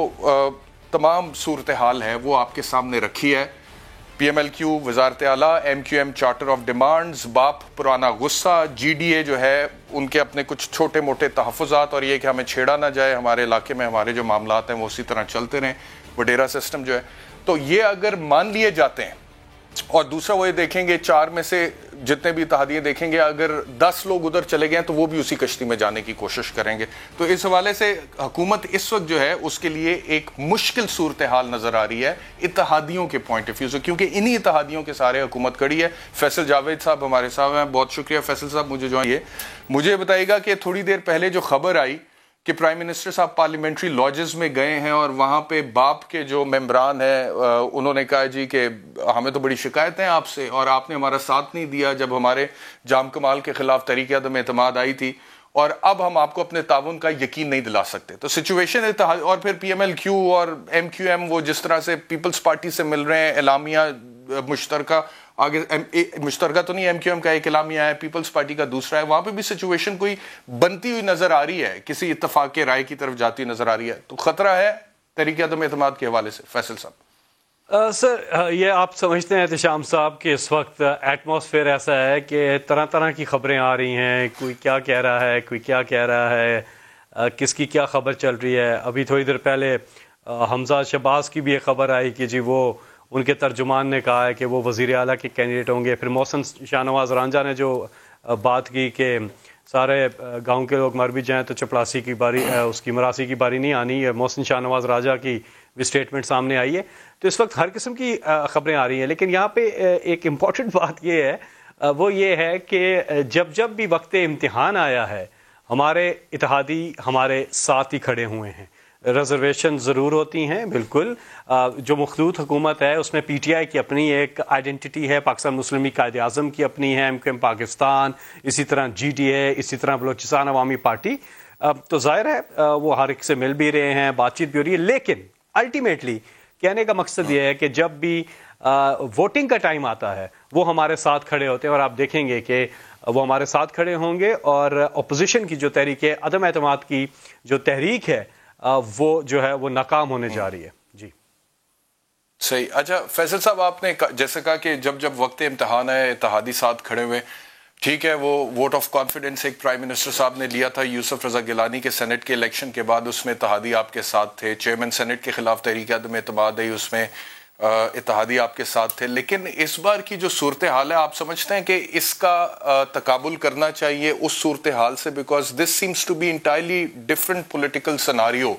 تمام صورتحال ہے وہ آپ کے سامنے رکھی ہے. پی ایم ایل کیو وزارت اعلیٰ, M Q M charter of demands, باپ پرانا غصہ, جی ڈی اے جو ہے ان کے اپنے کچھ چھوٹے موٹے تحفظات, اور یہ کہ ہمیں چھیڑا نہ جائے, ہمارے علاقے میں ہمارے جو معاملات ہیں وہ اسی طرح چلتے رہیں, وڈیرا سسٹم جو ہے. تو یہ اگر مان لیے جاتے ہیں, اور دوسرا وہ یہ دیکھیں گے 4 میں سے جتنے بھی اتحادیے دیکھیں گے اگر 10 لوگ ادھر چلے گئے ہیں تو وہ بھی اسی کشتی میں جانے کی کوشش کریں گے. تو اس حوالے سے حکومت اس وقت جو ہے اس کے لیے ایک مشکل صورتحال نظر آ رہی ہے اتحادیوں کے پوائنٹ آف ویو سے, کیونکہ انہی اتحادیوں کے سارے حکومت کڑی ہے. فیصل جاوید صاحب ہمارے ساتھ ہیں, بہت شکریہ فیصل صاحب مجھے جو ہے. مجھے بتائیے گا کہ تھوڑی دیر پہلے جو خبر آئی کہ پرائم منسٹر صاحب پارلیمنٹری لاجز میں گئے ہیں اور وہاں پہ باپ کے جو ممبران ہیں انہوں نے کہا جی کہ ہمیں تو بڑی شکایت ہیں آپ سے, اور آپ نے ہمارا ساتھ نہیں دیا جب ہمارے جام کمال کے خلاف تحریک عدم اعتماد آئی تھی, اور اب ہم آپ کو اپنے تعاون کا یقین نہیں دلا سکتے. تو سچویشن اتحاد, اور پھر پی ایم ایل کیو اور ایم کیو ایم وہ جس طرح سے پیپلز پارٹی سے مل رہے ہیں, اعلامیہ مشترکہ, آگے مشترکہ تو نہیں, ایم کیو ایم کا ایک اعلامیہ ہے, پیپلز پارٹی کا دوسرا ہے, وہاں پہ بھی سچویشن کوئی بنتی ہوئی نظر آ رہی ہے, کسی اتفاق کے رائے کی طرف جاتی نظر آ رہی ہے. تو خطرہ ہے تحریک عدم اعتماد کے حوالے سے. فیصل صاحب سر, یہ آپ سمجھتے ہیں احتشام صاحب کہ اس وقت ایٹماسفیئر ایسا ہے کہ طرح طرح کی خبریں آ رہی ہیں, کوئی کیا کہہ رہا ہے, کوئی کیا کہہ رہا ہے, کس کی کیا خبر چل رہی ہے. ابھی تھوڑی دیر پہلے حمزہ شہباز کی بھی ایک خبر آئی کہ جی وہ ان کے ترجمان نے کہا ہے کہ وہ وزیر اعلیٰ کے کینڈیڈیٹ ہوں گے. پھر محسن شاہ نواز رانجھا نے جو بات کی کہ سارے گاؤں کے لوگ مر بھی جائیں تو چپڑاسی کی باری, اس کی مراسی کی باری نہیں آنی. محسن شاہ نواز رانجھا کی بھی سٹیٹمنٹ سامنے آئی ہے. تو اس وقت ہر قسم کی خبریں آ رہی ہیں, لیکن یہاں پہ ایک امپورٹنٹ بات یہ ہے, وہ یہ ہے کہ جب بھی وقت امتحان آیا ہے ہمارے اتحادی ہمارے ساتھ ہی کھڑے ہوئے ہیں. ریزرویشن ضرور ہوتی ہیں بالکل. جو مخلوط حکومت ہے اس میں پی ٹی آئی کی اپنی ایک آئیڈینٹی ہے, پاکستان مسلم لیگ قائد اعظم کی اپنی ہے, MQM پاکستان, اسی طرح GDA, اسی طرح بلوچستان عوامی پارٹی. تو ظاہر ہے وہ ہر ایک سے مل بھی رہے ہیں, بات چیت بھی ہو رہی ہے, لیکن الٹیمیٹلی کہنے کا مقصد یہ ہے کہ جب بھی ووٹنگ کا ٹائم آتا ہے وہ ہمارے ساتھ کھڑے ہوتے ہیں, اور آپ دیکھیں گے کہ وہ ہمارے ساتھ کھڑے ہوں گے, اور اپوزیشن کی جو تحریک ہے, عدم اعتماد کی جو تحریک ہے, وہ جو ہے وہ ناکام ہونے جا رہی ہے. جی صحیح. اچھا فیصل صاحب, آپ نے جیسے کہا کہ جب وقت امتحان ہے اتحادی ساتھ کھڑے ہوئے, ٹھیک ہے, وہ ووٹ آف کانفیڈنس ایک پرائم منسٹر صاحب نے لیا تھا یوسف رضا گیلانی کے سینٹ کے الیکشن کے بعد, اس میں اتحادی آپ کے ساتھ تھے, چیئرمین سینٹ کے خلاف تحریک عدم اعتماد ہے, اس میں اتحادی آپ کے ساتھ تھے. لیکن اس بار کی جو صورتحال ہے, آپ سمجھتے ہیں کہ اس کا تقابل کرنا چاہیے اس صورتحال سے, because this seems to be entirely different political scenario.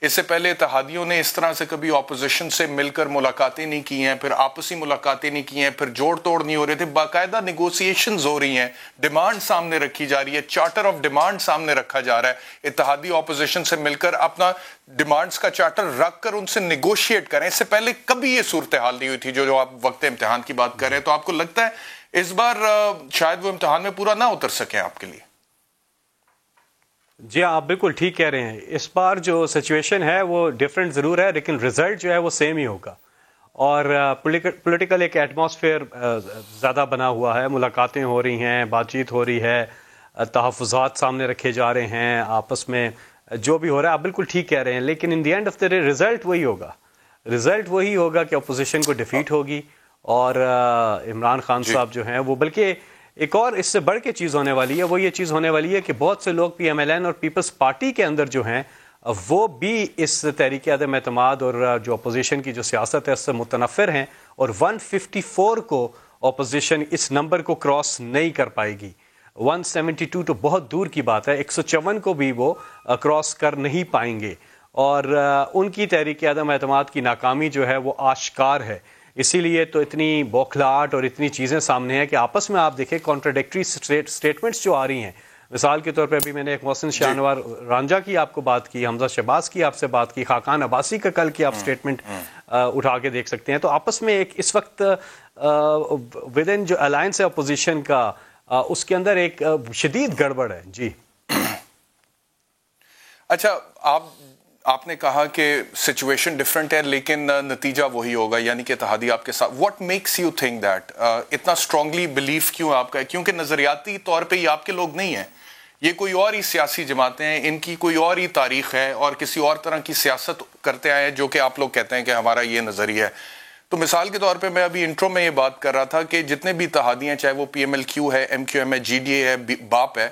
اس سے پہلے اتحادیوں نے اس طرح سے کبھی اپوزیشن سے مل کر ملاقاتیں نہیں کی ہیں, پھر آپسی ملاقاتیں نہیں کی ہیں, پھر جوڑ توڑ نہیں ہو رہے تھے, باقاعدہ نیگوسیشنز ہو رہی ہیں, ڈیمانڈ سامنے رکھی جا رہی ہے, چارٹر آف ڈیمانڈ سامنے رکھا جا رہا ہے. اتحادی اپوزیشن سے مل کر اپنا ڈیمانڈز کا چارٹر رکھ کر ان سے نیگوشیٹ کریں. اس سے پہلے کبھی یہ صورتحال نہیں ہوئی تھی جو آپ وقت امتحان کی بات کر رہے ہیں. تو آپ کو لگتا ہے اس بار شاید وہ امتحان میں پورا نہ اتر سکیں آپ کے لیے؟ جی آپ بالکل ٹھیک کہہ رہے ہیں, اس بار جو سچویشن ہے وہ ڈیفرنٹ ضرور ہے, لیکن رزلٹ جو ہے وہ سیم ہی ہوگا. اور پولیٹیکل ایک ایٹماسفیئر زیادہ بنا ہوا ہے, ملاقاتیں ہو رہی ہیں, بات چیت ہو رہی ہے, تحفظات سامنے رکھے جا رہے ہیں, آپس میں جو بھی ہو رہا ہے. آپ بالکل ٹھیک کہہ رہے ہیں, لیکن in the end of the day result وہی ہوگا کہ اپوزیشن کو ڈیفیٹ ہوگی, اور عمران خان صاحب جو ہیں وہ, بلکہ ایک اور اس سے بڑھ کے چیز ہونے والی ہے, وہ یہ چیز ہونے والی ہے کہ بہت سے لوگ PMLN اور پیپلز پارٹی کے اندر جو ہیں وہ بھی اس تحریک عدم اعتماد اور جو اپوزیشن کی جو سیاست ہے اس سے متنفر ہیں, اور 154 کو اپوزیشن اس نمبر کو کراس نہیں کر پائے گی. 172 تو بہت دور کی بات ہے, 154 کو بھی وہ کراس کر نہیں پائیں گے, اور ان کی تحریک عدم اعتماد کی ناکامی جو ہے وہ آشکار ہے. اسی لیے تو اتنی بوکھلاہٹ اور اتنی چیزیں سامنے ہیں کہ آپس میں آپ دیکھیں کانٹراڈکٹری سٹیٹمنٹس جو آ رہی ہیں. مثال کے طور پہ ابھی میں نے ایک محسن شاہنوار رانجھا کی آپ کو بات کی, حمزہ شہباز کی آپ سے بات کی, خاقان عباسی کا کل کی آپ سٹیٹمنٹ اٹھا کے دیکھ سکتے ہیں. تو آپس میں ایک اس وقت ود ان جو الائنس ہے اپوزیشن کا, اس کے اندر ایک شدید گڑبڑ ہے. جی اچھا, آپ نے کہا کہ سچویشن ڈفرنٹ ہے لیکن نتیجہ وہی ہوگا, یعنی کہ اتحادی آپ کے ساتھ. What makes you think that, اتنا اسٹرانگلی بلیف کیوں آپ کا ہے؟ کیونکہ نظریاتی طور پہ یہ آپ کے لوگ نہیں ہیں, یہ کوئی اور ہی سیاسی جماعتیں ہیں, ان کی کوئی اور ہی تاریخ ہے, اور کسی اور طرح کی سیاست کرتے آئے ہیں جو کہ آپ لوگ کہتے ہیں کہ ہمارا یہ نظریہ ہے. تو مثال کے طور پہ میں ابھی انٹرو میں یہ بات کر رہا تھا کہ جتنے بھی اتحادی ہیں, چاہے وہ PMLQ ہے, MQM ہے, GDA ہے, BAP ہے,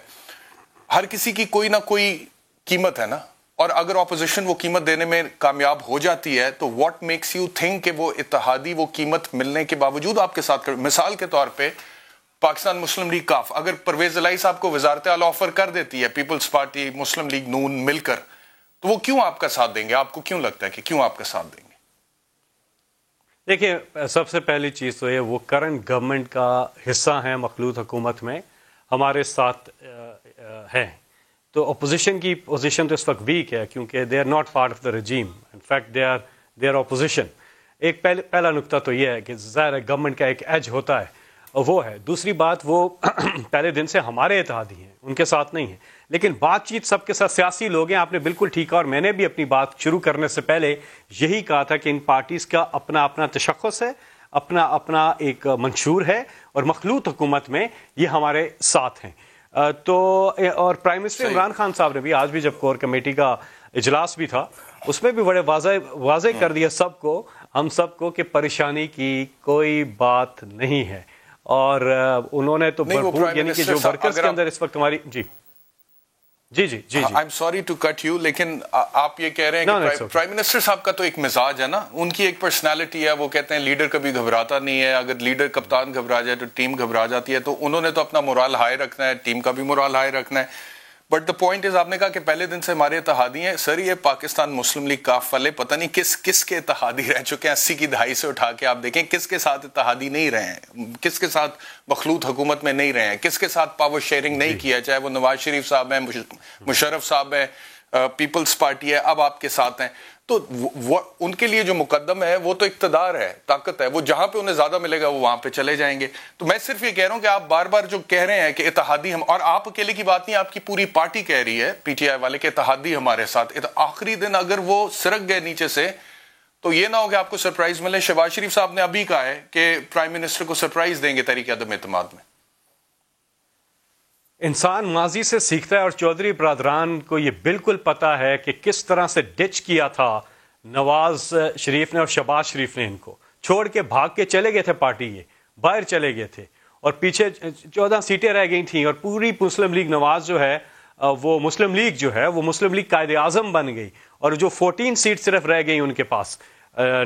ہر کسی کی کوئی نہ کوئی قیمت ہے نا, اور اگر اپوزیشن وہ قیمت دینے میں کامیاب ہو جاتی ہے تو واٹ میکس یو تھنک کہ وہ اتحادی وہ قیمت ملنے کے باوجود آپ کے ساتھ کریں؟ مثال کے طور پہ پاکستان مسلم لیگ کاف, اگر پرویز الہی صاحب کو وزارت اعلیٰ آفر کر دیتی ہے پیپلز پارٹی, مسلم لیگ نون مل کر, تو وہ کیوں آپ کا ساتھ دیں گے؟ آپ کو کیوں لگتا ہے کہ کیوں آپ کا ساتھ دیں گے؟ دیکھیں, سب سے پہلی چیز تو یہ وہ کرنٹ گورنمنٹ کا حصہ ہیں مخلوط حکومت میں, ہمارے ساتھ ہیں. تو اپوزیشن کی پوزیشن تو اس وقت ویک ہے کیونکہ they are not part of the regime, in fact they are opposition. ایک پہلا نقطہ تو یہ ہے کہ ظاہر ہے گورنمنٹ کا ایک ایج ہوتا ہے, وہ ہے. دوسری بات, وہ پہلے دن سے ہمارے اتحادی ہیں, ان کے ساتھ نہیں ہیں, لیکن بات چیت سب کے ساتھ سیاسی لوگ ہیں. آپ نے بالکل ٹھیک کہا, اور میں نے بھی اپنی بات شروع کرنے سے پہلے یہی کہا تھا کہ ان پارٹیز کا اپنا اپنا تشخص ہے, اپنا اپنا ایک منشور ہے, اور مخلوط حکومت میں یہ ہمارے ساتھ ہیں. تو اور پرائم منسٹر عمران خان صاحب نے بھی آج بھی جب کور کمیٹی کا اجلاس بھی تھا اس میں بھی بڑے واضح کر دیا سب کو, ہم سب کو, کہ پریشانی کی کوئی بات نہیں ہے. اور انہوں نے تو بھرپور, یعنی کہ جو ورکرز کے اندر اس وقت ہماری جی I am sorry to cut you, لیکن آپ یہ کہہ رہے ہیں کہ پرائم منسٹر صاحب کا تو ایک مزاج ہے نا, ان کی ایک پرسنالٹی ہے, وہ کہتے ہیں لیڈر کبھی گھبراتا نہیں ہے, اگر لیڈر کپتان گھبرا جائے تو ٹیم گھبرا جاتی ہے, تو انہوں نے تو اپنا مورال ہائی رکھنا ہے, ٹیم کا بھی مورال ہائی رکھنا ہے. بٹ دا پوائنٹ از آپ نے کہا کہ پہلے دن سے ہمارے اتحادی ہیں. سر یہ پاکستان مسلم لیگ کاف والے پتہ نہیں کس کے اتحادی رہ چکے ہیں 80 کی دہائی سے اٹھا کے. آپ دیکھیں کس کے ساتھ اتحادی نہیں رہے ہیں, کس کے ساتھ مخلوط حکومت میں نہیں رہے ہیں, کس کے ساتھ پاور شیئرنگ نہیں کیا, چاہے وہ نواز شریف صاحب ہیں, مشرف صاحب ہیں, پیپلز پارٹی ہے, اب آپ کے ساتھ ہیں. تو ان کے لیے جو مقدم ہے وہ تو اقتدار ہے, طاقت ہے, وہ جہاں پہ انہیں زیادہ ملے گا وہ وہاں پہ چلے جائیں گے. تو میں صرف یہ کہہ رہا ہوں کہ آپ بار بار جو کہہ رہے ہیں کہ اتحادی ہم, اور آپ اکیلے کی بات نہیں, آپ کی پوری پارٹی کہہ رہی ہے پی ٹی آئی والے کہ اتحادی ہمارے ساتھ. آخری دن اگر وہ سرک گئے نیچے سے تو یہ نہ ہو کہ آپ کو سرپرائز ملے. شہباز شریف صاحب نے ابھی کہا ہے کہ پرائم منسٹر کو سرپرائز دیں گے تحریک عدم اعتماد میں. انسان ماضی سے سیکھتا ہے اور چودھری برادران کو یہ بالکل پتا ہے کہ کس طرح سے ڈچ کیا تھا نواز شریف نے اور شہباز شریف نے. ان کو چھوڑ کے بھاگ کے چلے گئے تھے, پارٹی یہ باہر چلے گئے تھے اور پیچھے 14 سیٹیں رہ گئی تھیں اور پوری مسلم لیگ نواز جو ہے وہ مسلم لیگ جو ہے وہ مسلم لیگ قائد اعظم بن گئی اور جو 14 سیٹ صرف رہ گئی ان کے پاس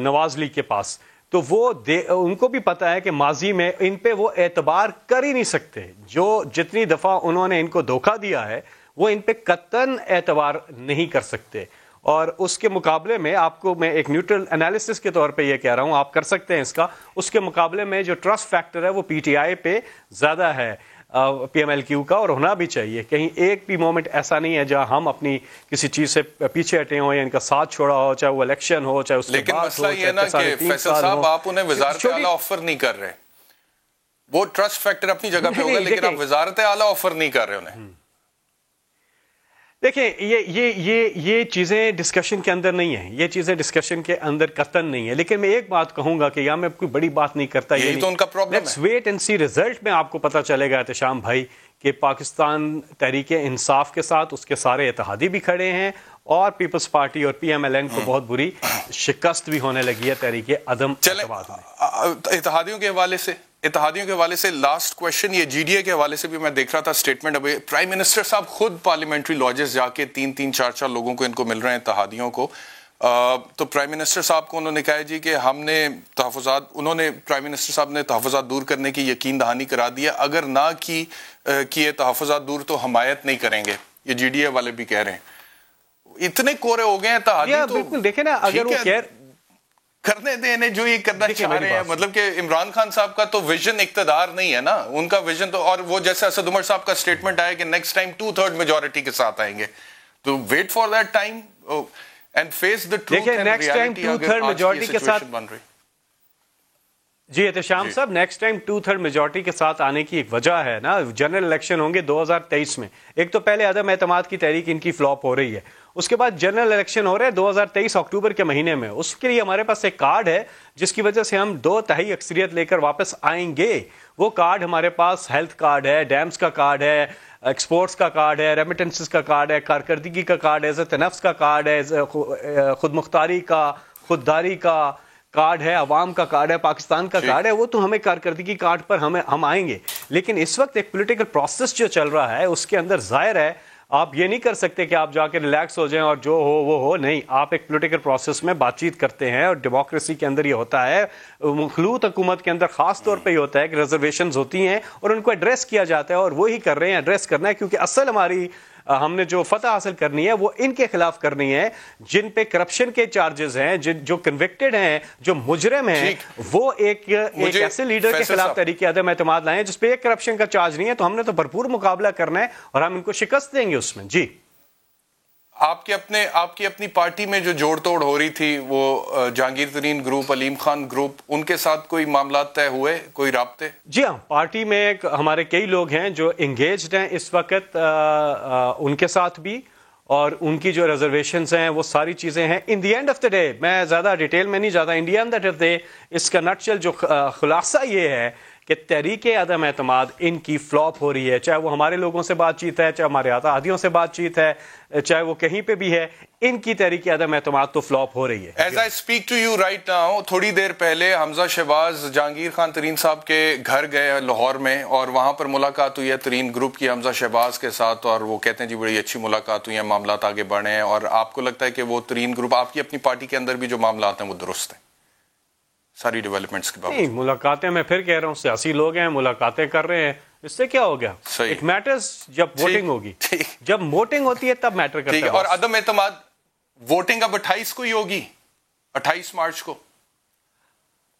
نواز لیگ کے پاس. تو وہ ان کو بھی پتا ہے کہ ماضی میں ان پہ وہ اعتبار کر ہی نہیں سکتے. جو جتنی دفعہ انہوں نے ان کو دھوکہ دیا ہے وہ ان پہ قطعاً اعتبار نہیں کر سکتے. اور اس کے مقابلے میں آپ کو میں ایک نیوٹرل انالیسس کے طور پہ یہ کہہ رہا ہوں, آپ کر سکتے ہیں اس کا, اس کے مقابلے میں جو ٹرسٹ فیکٹر ہے وہ پی ٹی آئی پہ زیادہ ہے پی ایم ایل کیو کا, اور ہونا بھی چاہیے. کہیں ایک بھی مومنٹ ایسا نہیں ہے جہاں ہم اپنی کسی چیز سے پیچھے ہٹے ہوں یا ان کا ساتھ چھوڑا ہو, چاہے وہ الیکشن ہو چاہے اس کے لیکن بعد مسئلہ یہ ہے نا کہ فیصل صاحب آپ انہیں وزارت اعلیٰ آفر نہیں کر رہے. وہ ٹرسٹ فیکٹر اپنی جگہ پہ ہوگا لیکن آپ وزارت اعلیٰ آفر نہیں کر رہے انہیں. دیکھیں یہ چیزیں ڈسکشن کے اندر نہیں ہیں, یہ چیزیں ڈسکشن کے اندر قطعاً نہیں ہے. لیکن میں ایک بات کہوں گا کہ یہاں میں کوئی بڑی بات نہیں کرتا, یہی تو ان کا پرابلم ہے. Let's wait and see result میں آپ کو پتہ چلے گا احتشام بھائی کہ پاکستان تحریک انصاف کے ساتھ اس کے سارے اتحادی بھی کھڑے ہیں اور پیپلز پارٹی اور پی ایم ایل این کو بہت بری شکست بھی ہونے لگی ہے تحریک عدم اعتماد میں. اتحادیوں کے حوالے سے لاسٹ کویشچن, یہ جی ڈی اے کے حوالے سے بھی میں دیکھ رہا تھا اسٹیٹمنٹ. ابھی پرائم منسٹر صاحب خود پارلیمنٹری لاجز جا کے 3-4 لوگوں کو ان کو مل رہے ہیں اتحادیوں کو. تو پرائم منسٹر صاحب کو انہوں نے کہا جی کہ ہم نے پرائم منسٹر صاحب نے تحفظات دور کرنے کی یقین دہانی کرا دیا, اگر نہ کیے تحفظات دور تو حمایت نہیں کریں گے. یہ جی ڈی اے والے بھی کہہ رہے ہیں. اتنے کورے ہو گئے ہیں اتحادی, تو بالکل دیکھیں نا, اگر وہ کرنے دیں انہیں جو یہ کرنا چاہ رہے ہیں. مطلب کہ عمران خان صاحب کا تو ویژن اقتدار نہیں ہے نا, ان کا ویژن تو, اور وہ جیسے اسد عمر صاحب کا سٹیٹمنٹ آیا کہ نیکسٹ ٹائم 2/3 میجورٹی کے ساتھ آئیں گے. تو wait for that time and face the truth and reality. Next time 2/3 majority کے ساتھ جی احتشام صاحب, نیکسٹ ٹائم 2/3 میجورٹی کے ساتھ آنے کی ایک وجہ ہے نا, جنرل الیکشن ہوں گے 2023 میں. ایک تو پہلے عدم اعتماد کی تحریک ان کی فلاپ ہو رہی ہے, اس کے بعد جنرل الیکشن ہو رہے ہیں 2023 اکتوبر کے مہینے میں. اس کے لیے ہمارے پاس ایک کارڈ ہے جس کی وجہ سے ہم 2/3 اکثریت لے کر واپس آئیں گے. وہ کارڈ ہمارے پاس ہیلتھ کارڈ ہے, ڈیمز کا کارڈ ہے, ایکسپورٹس کا کارڈ ہے, ریمیٹنسز کا کارڈ ہے, کارکردگی کا کارڈ ہے, عزت نفس کا کارڈ ہے, خود مختاری کا, خودداری کا کارڈ ہے, عوام کا کارڈ ہے, پاکستان کا کارڈ ہے. وہ تو ہمیں کارکردگی کارڈ پر ہم آئیں گے. لیکن اس وقت ایک پولیٹیکل پروسیس جو چل رہا ہے اس کے اندر ظاہر ہے آپ یہ نہیں کر سکتے کہ آپ جا کے ریلیکس ہو جائیں اور جو ہو وہ ہو. نہیں, آپ ایک پولیٹیکل پروسیس میں بات چیت کرتے ہیں اور ڈیموکریسی کے اندر یہ ہوتا ہے, مخلوط حکومت کے اندر خاص طور پہ یہ ہوتا ہے کہ ریزرویشنز ہوتی ہیں اور ان کو ایڈریس کیا جاتا ہے, اور وہی کر رہے ہیں, ایڈریس کرنا ہے. کیونکہ اصل ہماری ہم نے جو فتح حاصل کرنی ہے وہ ان کے خلاف کرنی ہے جن پہ کرپشن کے چارجز ہیں, جو کنوکٹڈ ہیں, جو مجرم ہیں. وہ ایک ایسے لیڈر کے خلاف تحریک عدم اعتماد لائیں جس پہ ایک کرپشن کا چارج نہیں ہے. تو ہم نے تو بھرپور مقابلہ کرنا ہے اور ہم ان کو شکست دیں گے اس میں. جی آپ کی اپنی پارٹی میں جو جوڑ توڑ ہو رہی تھی وہ جہانگیر ترین گروپ, علیم خان گروپ, ان کے ساتھ کوئی معاملات طے ہوئے, کوئی رابطے؟ جی ہاں, پارٹی میں ہمارے کئی لوگ ہیں جو انگیجڈ ہیں اس وقت, ان کے ساتھ بھی, اور ان کی جو ریزرویشنز ہیں وہ ساری چیزیں ہیں. In the end of the day, میں زیادہ ڈیٹیل میں نہیں جاتا, in the end of the day اس کا نٹ شل جو خلاصہ یہ ہے کہ تحریک عدم اعتماد ان کی فلاپ ہو رہی ہے. چاہے وہ ہمارے لوگوں سے بات چیت ہے, چاہے ہمارے اتحادیوں سے بات چیت ہے, چاہے وہ کہیں پہ بھی ہے, ان کی تحریک عدم اعتماد تو فلاپ ہو رہی ہے. As I speak to you right now, تھوڑی دیر پہلے حمزہ شہباز جہانگیر خان ترین صاحب کے گھر گئے لاہور میں, اور وہاں پر ملاقات ہوئی ہے ترین گروپ کی حمزہ شہباز کے ساتھ, اور وہ کہتے ہیں جی بڑی اچھی ملاقات ہوئی ہے, معاملات آگے بڑھے ہیں. اور آپ کو لگتا ہے کہ وہ ترین گروپ, آپ کی اپنی پارٹی کے اندر بھی جو معاملات ہیں وہ درست ہیں ساری ڈیولپمنٹس کے بعد؟ نہیں, ملاقاتیں میں پھر کہہ رہا ہوں, سیاسی لوگ ہیں, ملاقاتیں کر رہے ہیں, اس سے کیا ہو گیا؟ اٹ میٹرز جب ووٹنگ ہوگی، جب ووٹنگ ہوتی ہے تب میٹر کرتا ہے. اور عدم اعتماد ووٹنگ اب 28 کو ہی ہوگی، 28 مارچ کو.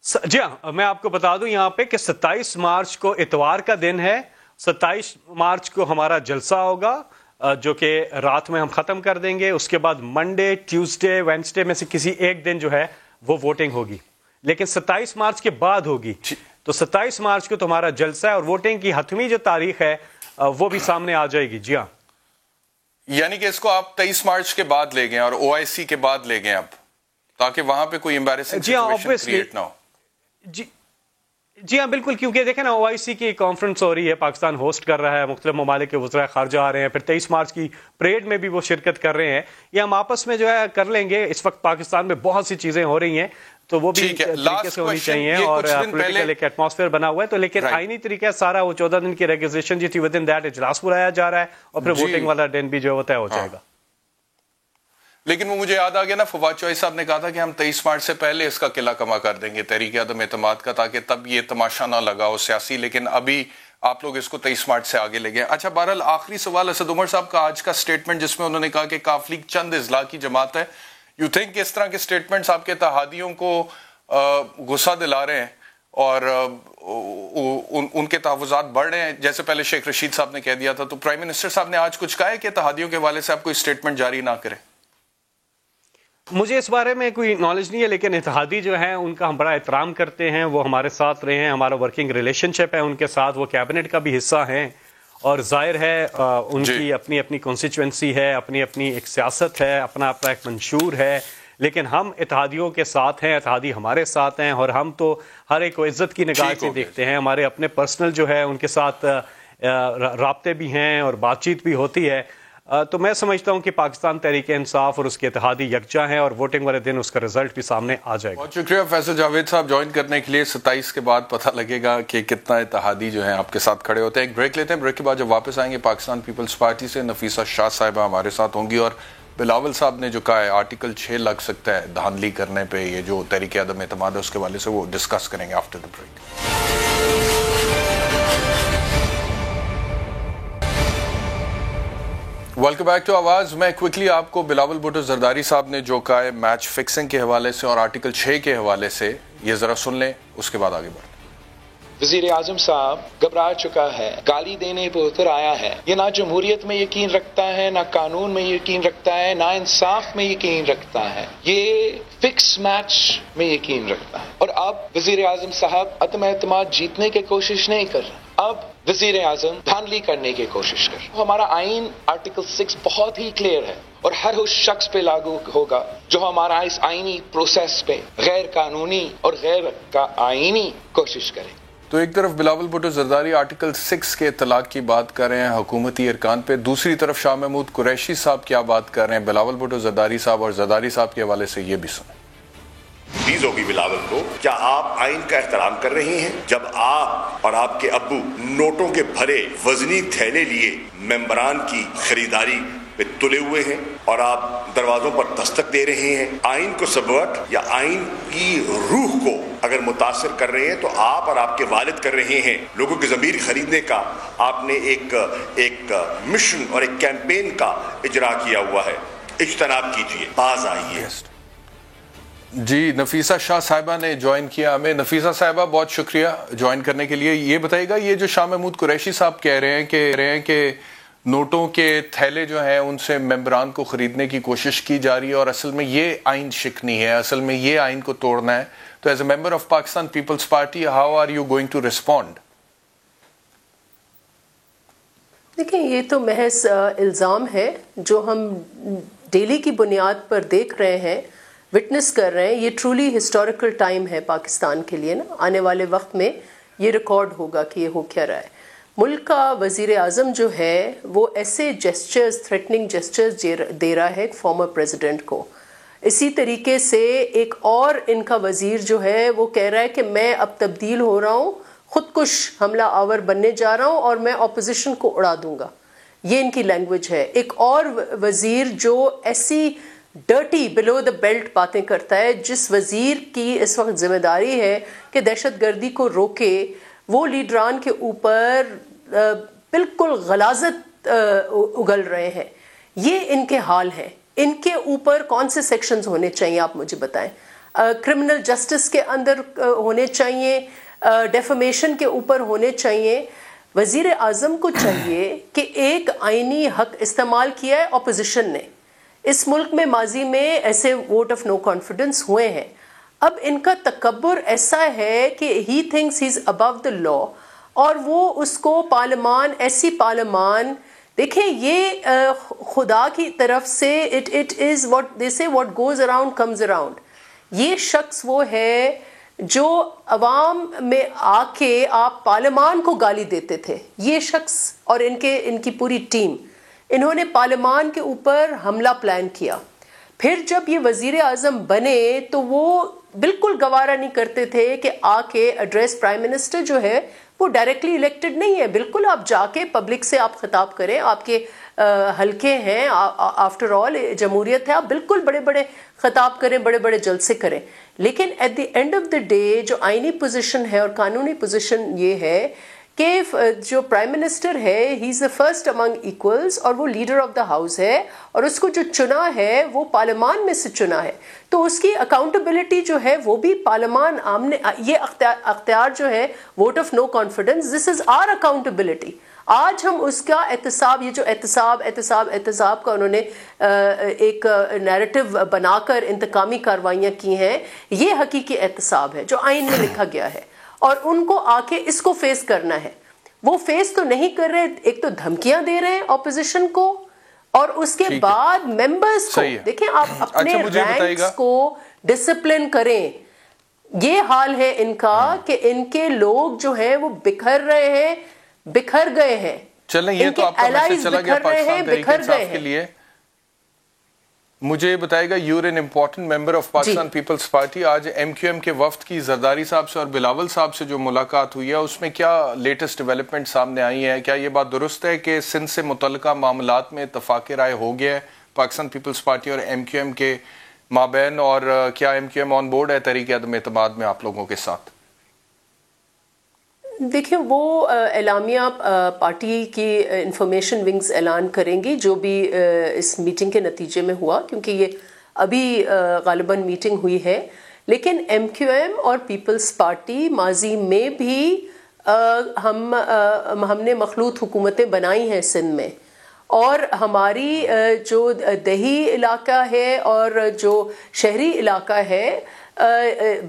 جی ہاں، میں آپ کو بتا دوں یہاں پہ کہ 27 مارچ کو اتوار کا دن ہے. 27 مارچ کو ہمارا جلسہ ہوگا جو کہ رات میں ہم ختم کر دیں گے. اس کے بعد منڈے، ٹیوزڈے، وینسڈے میں سے کسی ایک دن جو ہے وہ ووٹنگ ہوگی، لیکن 27 مارچ کے بعد ہوگی. تو 27 مارچ کو تمہارا جلسہ ہے اور ووٹنگ کی حتمی جو تاریخ ہے وہ بھی سامنے آ جائے گی. جی ہاں، یعنی کہ اس کو آپ 23 مارچ کے بعد لے گئے اور OIC کے بعد لے گئے اب، تاکہ وہاں پہ کوئی امبیرسنگ سچویشن کریٹ نہ ہو. جی ہاں بالکل، کیونکہ دیکھیں نا OIC کی کانفرنس ہو رہی ہے، پاکستان ہوسٹ کر رہا ہے، مختلف ممالک کے وزراء خارجہ آ رہے ہیں، پھر 23 مارچ کی پریڈ میں بھی وہ شرکت کر رہے ہیں. یہ ہم آپس میں جو ہے کر لیں گے. اس وقت پاکستان میں بہت سی چیزیں ہو رہی ہیں تو وہ بھی طریقے سے ہونی چاہیے، اور پولیٹیکل ایک ایٹماسفیئر بنا ہوا ہے. تو لیکن آئینی طریقہ سارا وہ 14 دن کی ریگولیشن جو تھی ود ان دیٹ اجلاس بلایا جا رہا ہے، اور پھر ووٹنگ والا دن بھی جو ہوتا ہے ہو جائے گا. لیکن وہ مجھے یاد آ گیا نا، فواد چوہی صاحب نے کہا تھا کہ ہم 23 مارچ سے پہلے اس کا قلعہ کما کر دیں گے تحریک عدم اعتماد کا، تاکہ تب یہ تماشا نہ لگا ہو سیاسی. لیکن ابھی آپ لوگ اس کو 23 مارچ سے آگے لے گئے. اچھا، بہرحال آخری سوال اسد عمر صاحب کا آج کا سٹیٹمنٹ، جس میں انہوں نے کہا کہ کاف لیگ چند اضلاع کی جماعت ہے. یو تھنک اس طرح کے سٹیٹمنٹس آپ کے اتحادیوں کو غصہ دلا رہے ہیں اور ان کے تحفظات بڑھ رہے ہیں؟ جیسے پہلے شیخ رشید صاحب نے کہہ دیا تھا، تو پرائم منسٹر صاحب نے آج کچھ کہا ہے کہ اتحادیوں کے حوالے سے آپ کوئی سٹیٹمنٹ جاری نہ کریں؟ مجھے اس بارے میں کوئی نالج نہیں ہے، لیکن اتحادی جو ہیں ان کا ہم بڑا احترام کرتے ہیں. وہ ہمارے ساتھ رہے ہیں، ہمارا ورکنگ ریلیشن شپ ہے ان کے ساتھ، وہ کیبنٹ کا بھی حصہ ہیں، اور ظاہر ہے ان کی اپنی اپنی کانسٹیچوئنسی ہے، اپنی اپنی ایک سیاست ہے، اپنا اپنا ایک منشور ہے. لیکن ہم اتحادیوں کے ساتھ ہیں، اتحادی ہمارے ساتھ ہیں، اور ہم تو ہر ایک کو عزت کی نگاہ سے دیکھتے ہیں. ہمارے اپنے پرسنل جو ہے ان کے ساتھ رابطے بھی ہیں اور بات چیت بھی ہوتی ہے. تو میں سمجھتا ہوں کہ پاکستان تحریک انصاف اور اس کے اتحادی یکجا ہیں، اور ووٹنگ والے دن اس کا رزلٹ بھی سامنے آ جائے گا. بہت شکریہ فیصل جاوید صاحب جوائن کرنے کے لیے. 27 کے بعد پتہ لگے گا کہ کتنا اتحادی جو ہیں آپ کے ساتھ کھڑے ہوتے ہیں. ایک بریک لیتے ہیں، بریک کے بعد جب واپس آئیں گے پاکستان پیپلز پارٹی سے نفیسہ شاہ صاحبہ ہمارے ساتھ ہوں گی، اور بلاول صاحب نے جو کہا ہے آرٹیکل 6 لگ سکتا ہے دھاندلی کرنے پہ، یہ جو تحریک عدم اعتماد ہے اس کے حوالے سے وہ ڈسکس کریں گے after the break. Welcome back to Awaz. میں کوئکلی آپ کو بلاول بھٹو زرداری صاحب نے جو کہا ہے میچ فکسنگ کے حوالے سے اور آرٹیکل 6 کے حوالے سے، یہ ذرا سن لیں، اس کے بعد آگے بڑھیں. وزیر اعظم صاحب گھبرا چکا ہے، گالی دینے پہ اتر آیا ہے. یہ نہ جمہوریت میں یقین رکھتا ہے، نہ قانون میں یقین رکھتا ہے، نہ انصاف میں یقین رکھتا ہے. یہ فکس میچ میں یقین رکھتا ہے. اور اب وزیر اعظم صاحب عدم اعتماد جیتنے کی کوشش نہیں کر رہے، اب وزیر اعظم دھاندلی کرنے کی کوشش کر. ہمارا آئین آرٹیکل 6 بہت ہی کلیئر ہے، اور ہر اس شخص پہ لاگو ہوگا جو ہمارا اس آئینی پروسیس پہ غیر قانونی اور غیر آئینی کوشش کرے. تو ایک طرف بلاول بھٹو زرداری آرٹیکل 6 کے اطلاق کی بات کر رہے ہیں حکومتی ارکان پہ، دوسری طرف شاہ محمود قریشی صاحب کیا بات کر رہے ہیں بلاول بھٹو زرداری صاحب اور زرداری صاحب کے حوالے سے، یہ بھی سنیں. پلیز ہوگی بلاول کو، کیا آپ آئین کا احترام کر رہے ہیں جب آپ اور آپ کے ابو نوٹوں کے بھرے وزنی تھیلے لیے ممبران کی خریداری پہ تلے ہوئے ہیں اور آپ دروازوں پر دستک دے رہے ہیں؟ آئین کو سبورٹ یا آئین کی روح کو اگر متاثر کر رہے ہیں تو آپ اور آپ کے والد کر رہے ہیں. لوگوں کی ضمیر خریدنے کا آپ نے ایک مشن اور ایک کیمپین کا اجرا کیا ہوا ہے. اجتناب کیجیے، باز آئیے. جی نفیسہ شاہ صاحبہ نے جوائن کیا ہمیں. نفیسہ صاحبہ بہت شکریہ جوائن کرنے کے لیے. یہ بتائیے گا، یہ جو شاہ محمود قریشی صاحب کہہ رہے ہیں کہ نوٹوں کے تھیلے جو ہیں ان سے ممبران کو خریدنے کی کوشش کی جا رہی ہے اور اصل میں یہ آئین شکنی ہے، اصل میں یہ آئین کو توڑنا ہے، تو as a member of Pakistan Peoples Party how are you going to respond? دیکھیں، یہ تو محض الزام ہے جو ہم ڈیلی کی بنیاد پر دیکھ رہے ہیں، وٹنس کر رہے ہیں. یہ ٹرولی ہسٹوریکل ٹائم ہے پاکستان کے لیے نا. آنے والے وقت میں یہ ریکارڈ ہوگا کہ یہ ہو کیا رہا ہے. ملک کا وزیر اعظم جو ہے وہ ایسے جیسچرز، تھریٹننگ جیسچرز دے رہا ہے فارمر پریزیڈنٹ کو. اسی طریقے سے ایک اور ان کا وزیر جو ہے وہ کہہ رہا ہے کہ میں اب تبدیل ہو رہا ہوں، خودکش حملہ آور بننے جا رہا ہوں اور میں اپوزیشن کو اڑا دوں گا. یہ ان کی لینگویج ہے. ایک اور وزیر جو ایسی ڈرٹی بلو دا بیلٹ باتیں کرتا ہے، جس وزیر کی اس وقت ذمہ داری ہے کہ دہشت گردی کو روکے، وہ لیڈران کے اوپر بالکل غلاظت اگل رہے ہیں. یہ ان کے حال ہیں. ان کے اوپر کون سے سیکشنز ہونے چاہیے آپ مجھے بتائیں. کرمنل جسٹس کے اندر ہونے چاہیے, ڈیفمیشن کے اوپر ہونے چاہیے. وزیر اعظم کو چاہیے کہ ایک آئینی حق استعمال کیا ہے اپوزیشن نے. اس ملک میں ماضی میں ایسے ووٹ آف نو کانفیڈنس ہوئے ہیں. اب ان کا تکبر ایسا ہے کہ ہی تھنکس ہی از ابو دا لا, اور وہ اس کو پارلیمان, ایسی پارلیمان, دیکھیں یہ خدا کی طرف سے اٹ از واٹ دے سے what goes around comes around. یہ شخص وہ ہے جو عوام میں آ کے آپ پارلیمان کو گالی دیتے تھے. یہ شخص اور ان کی پوری ٹیم, انہوں نے پارلیمان کے اوپر حملہ پلان کیا. پھر جب یہ وزیر اعظم بنے تو وہ بالکل گوارا نہیں کرتے تھے کہ آ کے ایڈریس, پرائم منسٹر جو ہے وہ ڈائریکٹلی الیکٹڈ نہیں ہے. بالکل آپ جا کے پبلک سے آپ خطاب کریں, آپ کے حلقے ہیں, آفٹر آل جمہوریت ہے, آپ بالکل بڑے بڑے خطاب کریں, بڑے بڑے جلسے کریں. لیکن at the end of the day جو آئینی پوزیشن ہے اور قانونی پوزیشن یہ ہے کہ جو پرائم منسٹر ہے ہی از دا فرسٹ امنگ ایکولز, اور وہ لیڈر آف دا ہاؤس ہے, اور اس کو جو چنا ہے وہ پارلیمان میں سے چنا ہے. تو اس کی اکاؤنٹیبلٹی جو ہے وہ بھی پارلیمان آمنے, یہ اختیار جو ہے vote of no confidence, this is our accountability. آج ہم اس کا احتساب, یہ جو احتساب کا انہوں نے ایک نیریٹو بنا کر انتقامی کاروائیاں کی ہیں, یہ حقیقی احتساب ہے جو آئین میں لکھا گیا ہے, اور ان کو آ کے اس کو فیس کرنا ہے. وہ فیس تو نہیں کر رہے, ایک تو دھمکیاں دے رہے ہیں اپوزیشن کو, اور اس کے بعد ممبرز کو. دیکھیں آپ اپنے رینکس کو ڈسپلن کریں. یہ حال ہے ان کا کہ ان کے لوگ جو ہیں وہ بکھر رہے ہیں, بکھر گئے ہیں. چلیں یہ تو آپ کا میسج چلا گیا پاکستان تحریک انصاف کے لیے. مجھے بتائے گا, you are an important member of Pakistan Peoples Party. آج ایم کیو ایم کے وفد کی زرداری صاحب سے اور بلاول صاحب سے جو ملاقات ہوئی ہے اس میں کیا لیٹسٹ ڈیولپمنٹ سامنے آئی ہے؟ کیا یہ بات درست ہے کہ سندھ سے متعلقہ معاملات میں اتفاق رائے ہو گیا ہے پاکستان پیپلز پارٹی اور ایم کیو ایم کے مابین, اور کیا M Q M on board ہے تحریک عدم اعتماد میں آپ لوگوں کے ساتھ؟ دیکھیں وہ اعلامیہ پارٹی کی انفارمیشن ونگز اعلان کریں گی جو بھی اس میٹنگ کے نتیجے میں ہوا, کیونکہ یہ ابھی غالباً میٹنگ ہوئی ہے. لیکن ایم کیو ایم اور پیپلز پارٹی ماضی میں بھی ہم نے مخلوط حکومتیں بنائی ہیں سندھ میں, اور ہماری جو دیہی علاقہ ہے اور جو شہری علاقہ ہے,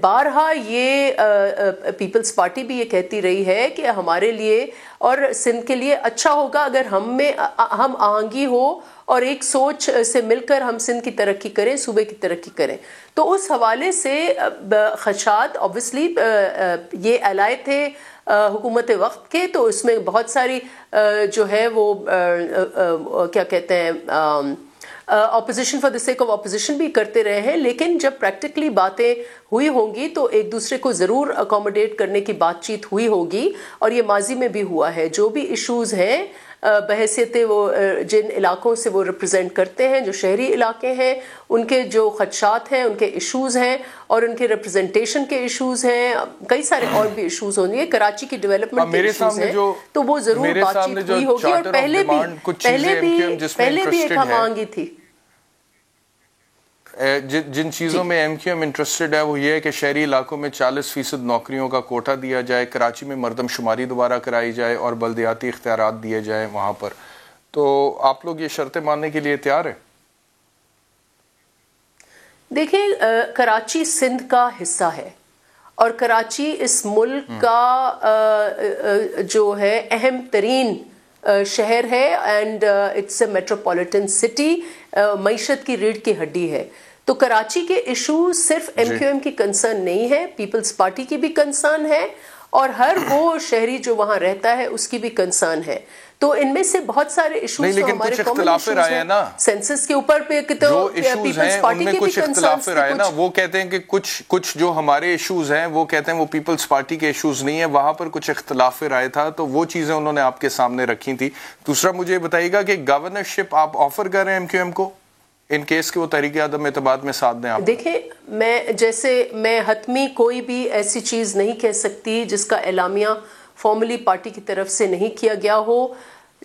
بارہا یہ پیپلز پارٹی بھی یہ کہتی رہی ہے کہ ہمارے لیے اور سندھ کے لیے اچھا ہوگا اگر ہم آہنگی ہو اور ایک سوچ سے مل کر ہم سندھ کی ترقی کریں, صوبے کی ترقی کریں. تو اس حوالے سے خدشات اوبویسلی یہ الائے تھے حکومت وقت کے, تو اس میں بہت ساری جو ہے وہ کیا کہتے ہیں opposition for the sake of opposition بھی کرتے رہے ہیں. لیکن جب پریکٹیکلی باتیں ہوئی ہوں گی تو ایک دوسرے کو ضرور اکوموڈیٹ کرنے کی بات چیت ہوئی ہوگی, اور یہ ماضی میں بھی ہوا ہے. جو بھی ایشوز ہیں بحیثیت وہ جن علاقوں سے وہ ریپرزینٹ کرتے ہیں, جو شہری علاقے ہیں, ان کے جو خدشات ہیں, ان کے ایشوز ہیں, اور ان کے ریپرزنٹیشن کے ایشوز ہیں, کئی سارے اور بھی ایشوز ہوں گے, کراچی کی ڈیولپمنٹ کے ایشوز ہیں, تو وہ ضرور بات چیت ہوئی ہوگی. اور پہلے بھی ایک مانگی تھی. جن چیزوں میں ایم کیو ایم انٹرسٹڈ ہے وہ یہ ہے کہ شہری علاقوں میں 40% نوکریوں کا کوٹہ دیا جائے, کراچی میں مردم شماری دوبارہ کرائی جائے, اور بلدیاتی اختیارات دیے جائیں وہاں پر. تو آپ لوگ یہ شرطیں ماننے کے لیے تیار ہیں؟ دیکھیں کراچی سندھ کا حصہ ہے, اور کراچی اس ملک کا جو ہے اہم ترین شہر ہے, and it's a metropolitan city, معیشت کی ریڑھ کی ہڈی ہے. تو کراچی کے ایشو صرف ایم کیو ایم کی کنسرن نہیں ہے, پیپلز پارٹی کی بھی کنسرن ہے, اور ہر وہ شہری جو وہاں رہتا ہے اس کی بھی کنسرن ہے. تو ان میں سے بہت سارے ایشوز تو ہمارے کامن ایشوز ہیں. سینسس کے اوپر پہ جو ایشوز ہیں ان میں کچھ اختلاف رائے نا, وہ کہتے ہیں کہ کچھ جو ہمارے ایشوز ہیں وہ کہتے ہیں وہ پیپلز پارٹی کے ایشوز نہیں ہیں, وہاں پر کچھ اختلاف رائے تھا, تو وہ چیزیں انہوں نے آپ کے سامنے رکھی تھی. دوسرا مجھے بتائیے گا کہ گورنرشپ آپ آفر کر رہے ہیں ایم کیو ایم کو ان کیس کہ وہ تحریک عدم اعتماد میں ساتھ دیں؟ آپ دیکھیں میں حتمی کوئی بھی ایسی چیز نہیں کہہ سکتی جس کا اعلامیہ فارملی پارٹی کی طرف سے نہیں کیا گیا ہو.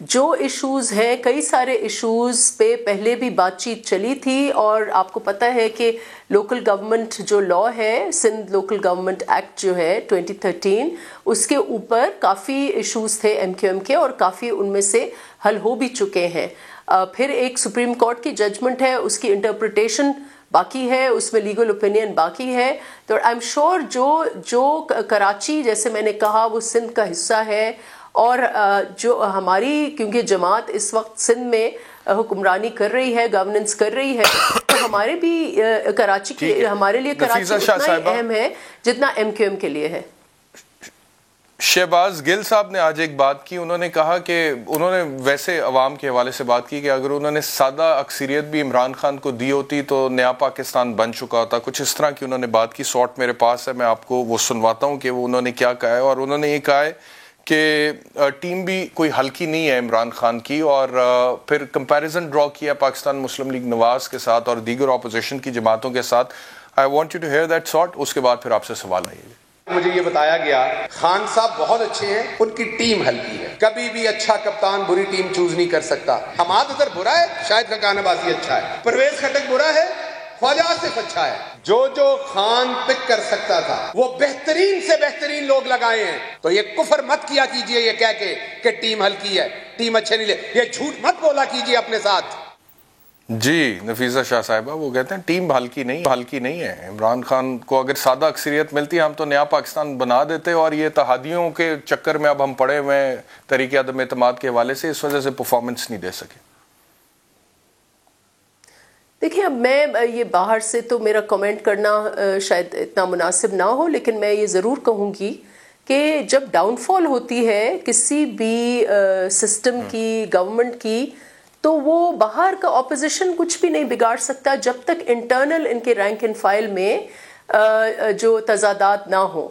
جو ایشوز ہیں, کئی سارے ایشوز پہ پہلے بھی بات چیت چلی تھی, اور آپ کو پتہ ہے کہ لوکل گورنمنٹ جو لا ہے, سندھ لوکل گورنمنٹ ایکٹ جو ہے 2013, اس کے اوپر کافی ایشوز تھے MQM کے, اور کافی ان میں سے حل ہو بھی چکے ہیں. پھر ایک سپریم کورٹ کی ججمنٹ ہے, اس کی انٹرپریٹیشن باقی ہے, اس میں لیگل اوپینین باقی ہے. تو آئی ایم شیور جو کراچی, جیسے میں نے کہا, وہ سندھ کا حصہ ہے, اور جو ہماری, کیونکہ جماعت اس وقت سندھ میں حکمرانی کر رہی ہے, گورننس کر رہی ہے, تو ہمارے بھی کراچی کے, ہمارے لیے کراچی اتنا ہی اہم ہے جتنا MQM کے لیے ہے. شہباز گل صاحب نے آج ایک بات کی, انہوں نے کہا کہ انہوں نے ویسے عوام کے حوالے سے بات کی کہ اگر انہوں نے سادہ اکثریت بھی عمران خان کو دی ہوتی تو نیا پاکستان بن چکا ہوتا. کچھ اس طرح کی انہوں نے بات کی. سارٹ میرے پاس ہے, میں آپ کو وہ سنواتا ہوں کہ وہ انہوں نے کیا کہا ہے. اور انہوں نے یہ کہا ہے کہ ٹیم بھی کوئی ہلکی نہیں ہے عمران خان کی, اور پھر کمپیریزن ڈرا کیا پاکستان مسلم لیگ نواز کے ساتھ اور دیگر اپوزیشن کی جماعتوں کے ساتھ. I want you to hear that sort. اس کے بعد پھر آپ سے سوال آئیے گا. مجھے یہ بتایا گیا خان صاحب بہت اچھے ہیں, ان کی ٹیم ہلکی ہے, کبھی بھی اچھا کپتان بری ٹیم چوز نہیں کر سکتا. حماد اظہر برا ہے, شاید خاقان عباسی اچھا ہے, پرویز خٹک برا ہے, خواجہ آصف اچھا ہے. جو خان پک کر سکتا تھا وہ بہترین سے بہترین لوگ لگائے ہیں. تو یہ کفر مت کیا کیجئے یہ کہہ کے کہ ٹیم ہلکی ہے, ٹیم اچھے نہیں لے, یہ جھوٹ مت بولا کیجئے اپنے ساتھ. جی نفیسہ شاہ صاحبہ, وہ کہتے ہیں ٹیم ہلکی نہیں ہے. عمران خان کو اگر سادہ اکثریت ملتی, ہم تو نیا پاکستان بنا دیتے, اور یہ اتحادیوں کے چکر میں اب ہم پڑے ہوئے ہیں تحریک عدم اعتماد کے حوالے سے, اس وجہ سے پرفارمنس نہیں دے سکے. دیکھیں, اب میں یہ باہر سے تو میرا کمنٹ کرنا شاید اتنا مناسب نہ ہو, لیکن میں یہ ضرور کہوں گی کہ جب ڈاؤن فال ہوتی ہے کسی بھی سسٹم کی, گورنمنٹ کی, تو وہ باہر کا اپوزیشن کچھ بھی نہیں بگاڑ سکتا جب تک انٹرنل ان کے رینک اینڈ فائل میں جو تضادات نہ ہوں.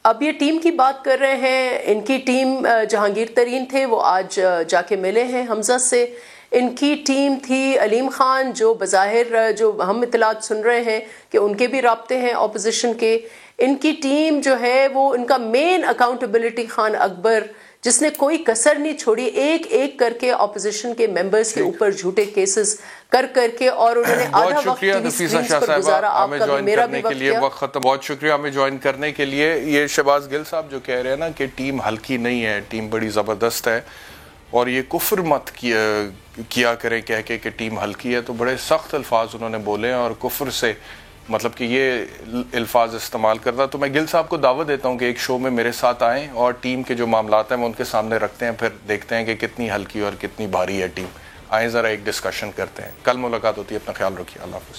اب یہ ٹیم کی بات کر رہے ہیں, ان کی ٹیم جہانگیر ترین تھے, وہ آج جا کے ملے ہیں حمزہ سے. ان کی ٹیم تھی علیم خان, جو بظاہر جو ہم اطلاعات سن رہے ہیں کہ ان کے بھی رابطے ہیں اپوزیشن کے. ان کی ٹیم جو ہے وہ, ان کا مین اکاؤنٹیبلٹی خان اکبر, جس نے کوئی کسر نہیں چھوڑی, ایک ایک کر کے اپوزیشن کے ممبرز کے اوپر جھوٹے کیسز کر کے, اور انہوں نے آدھا وقت ٹی وی سکرینز پر گزارا. آپ کا بھی میرا بھی وقت گیا. بہت شکریہ ہمیں جوائن کرنے کے لیے. یہ شہباز گل صاحب جو کہہ رہے ہیں نا کہ ٹیم ہلکی نہیں ہے, ٹیم بڑی زبردست ہے, اور یہ کفر مت کیا کریں کہہ کے کہ ٹیم ہلکی ہے, تو بڑے سخت الفاظ انہوں نے بولے ہیں, اور کفر سے مطلب کہ یہ الفاظ استعمال کرتا. تو میں گل صاحب کو دعوت دیتا ہوں کہ ایک شو میں میرے ساتھ آئیں, اور ٹیم کے جو معاملات ہیں وہ ان کے سامنے رکھتے ہیں, پھر دیکھتے ہیں کہ کتنی ہلکی اور کتنی بھاری ہے ٹیم. آئیں ذرا ایک ڈسکشن کرتے ہیں. کل ملاقات ہوتی ہے, اپنا خیال رکھیے. اللہ حافظ.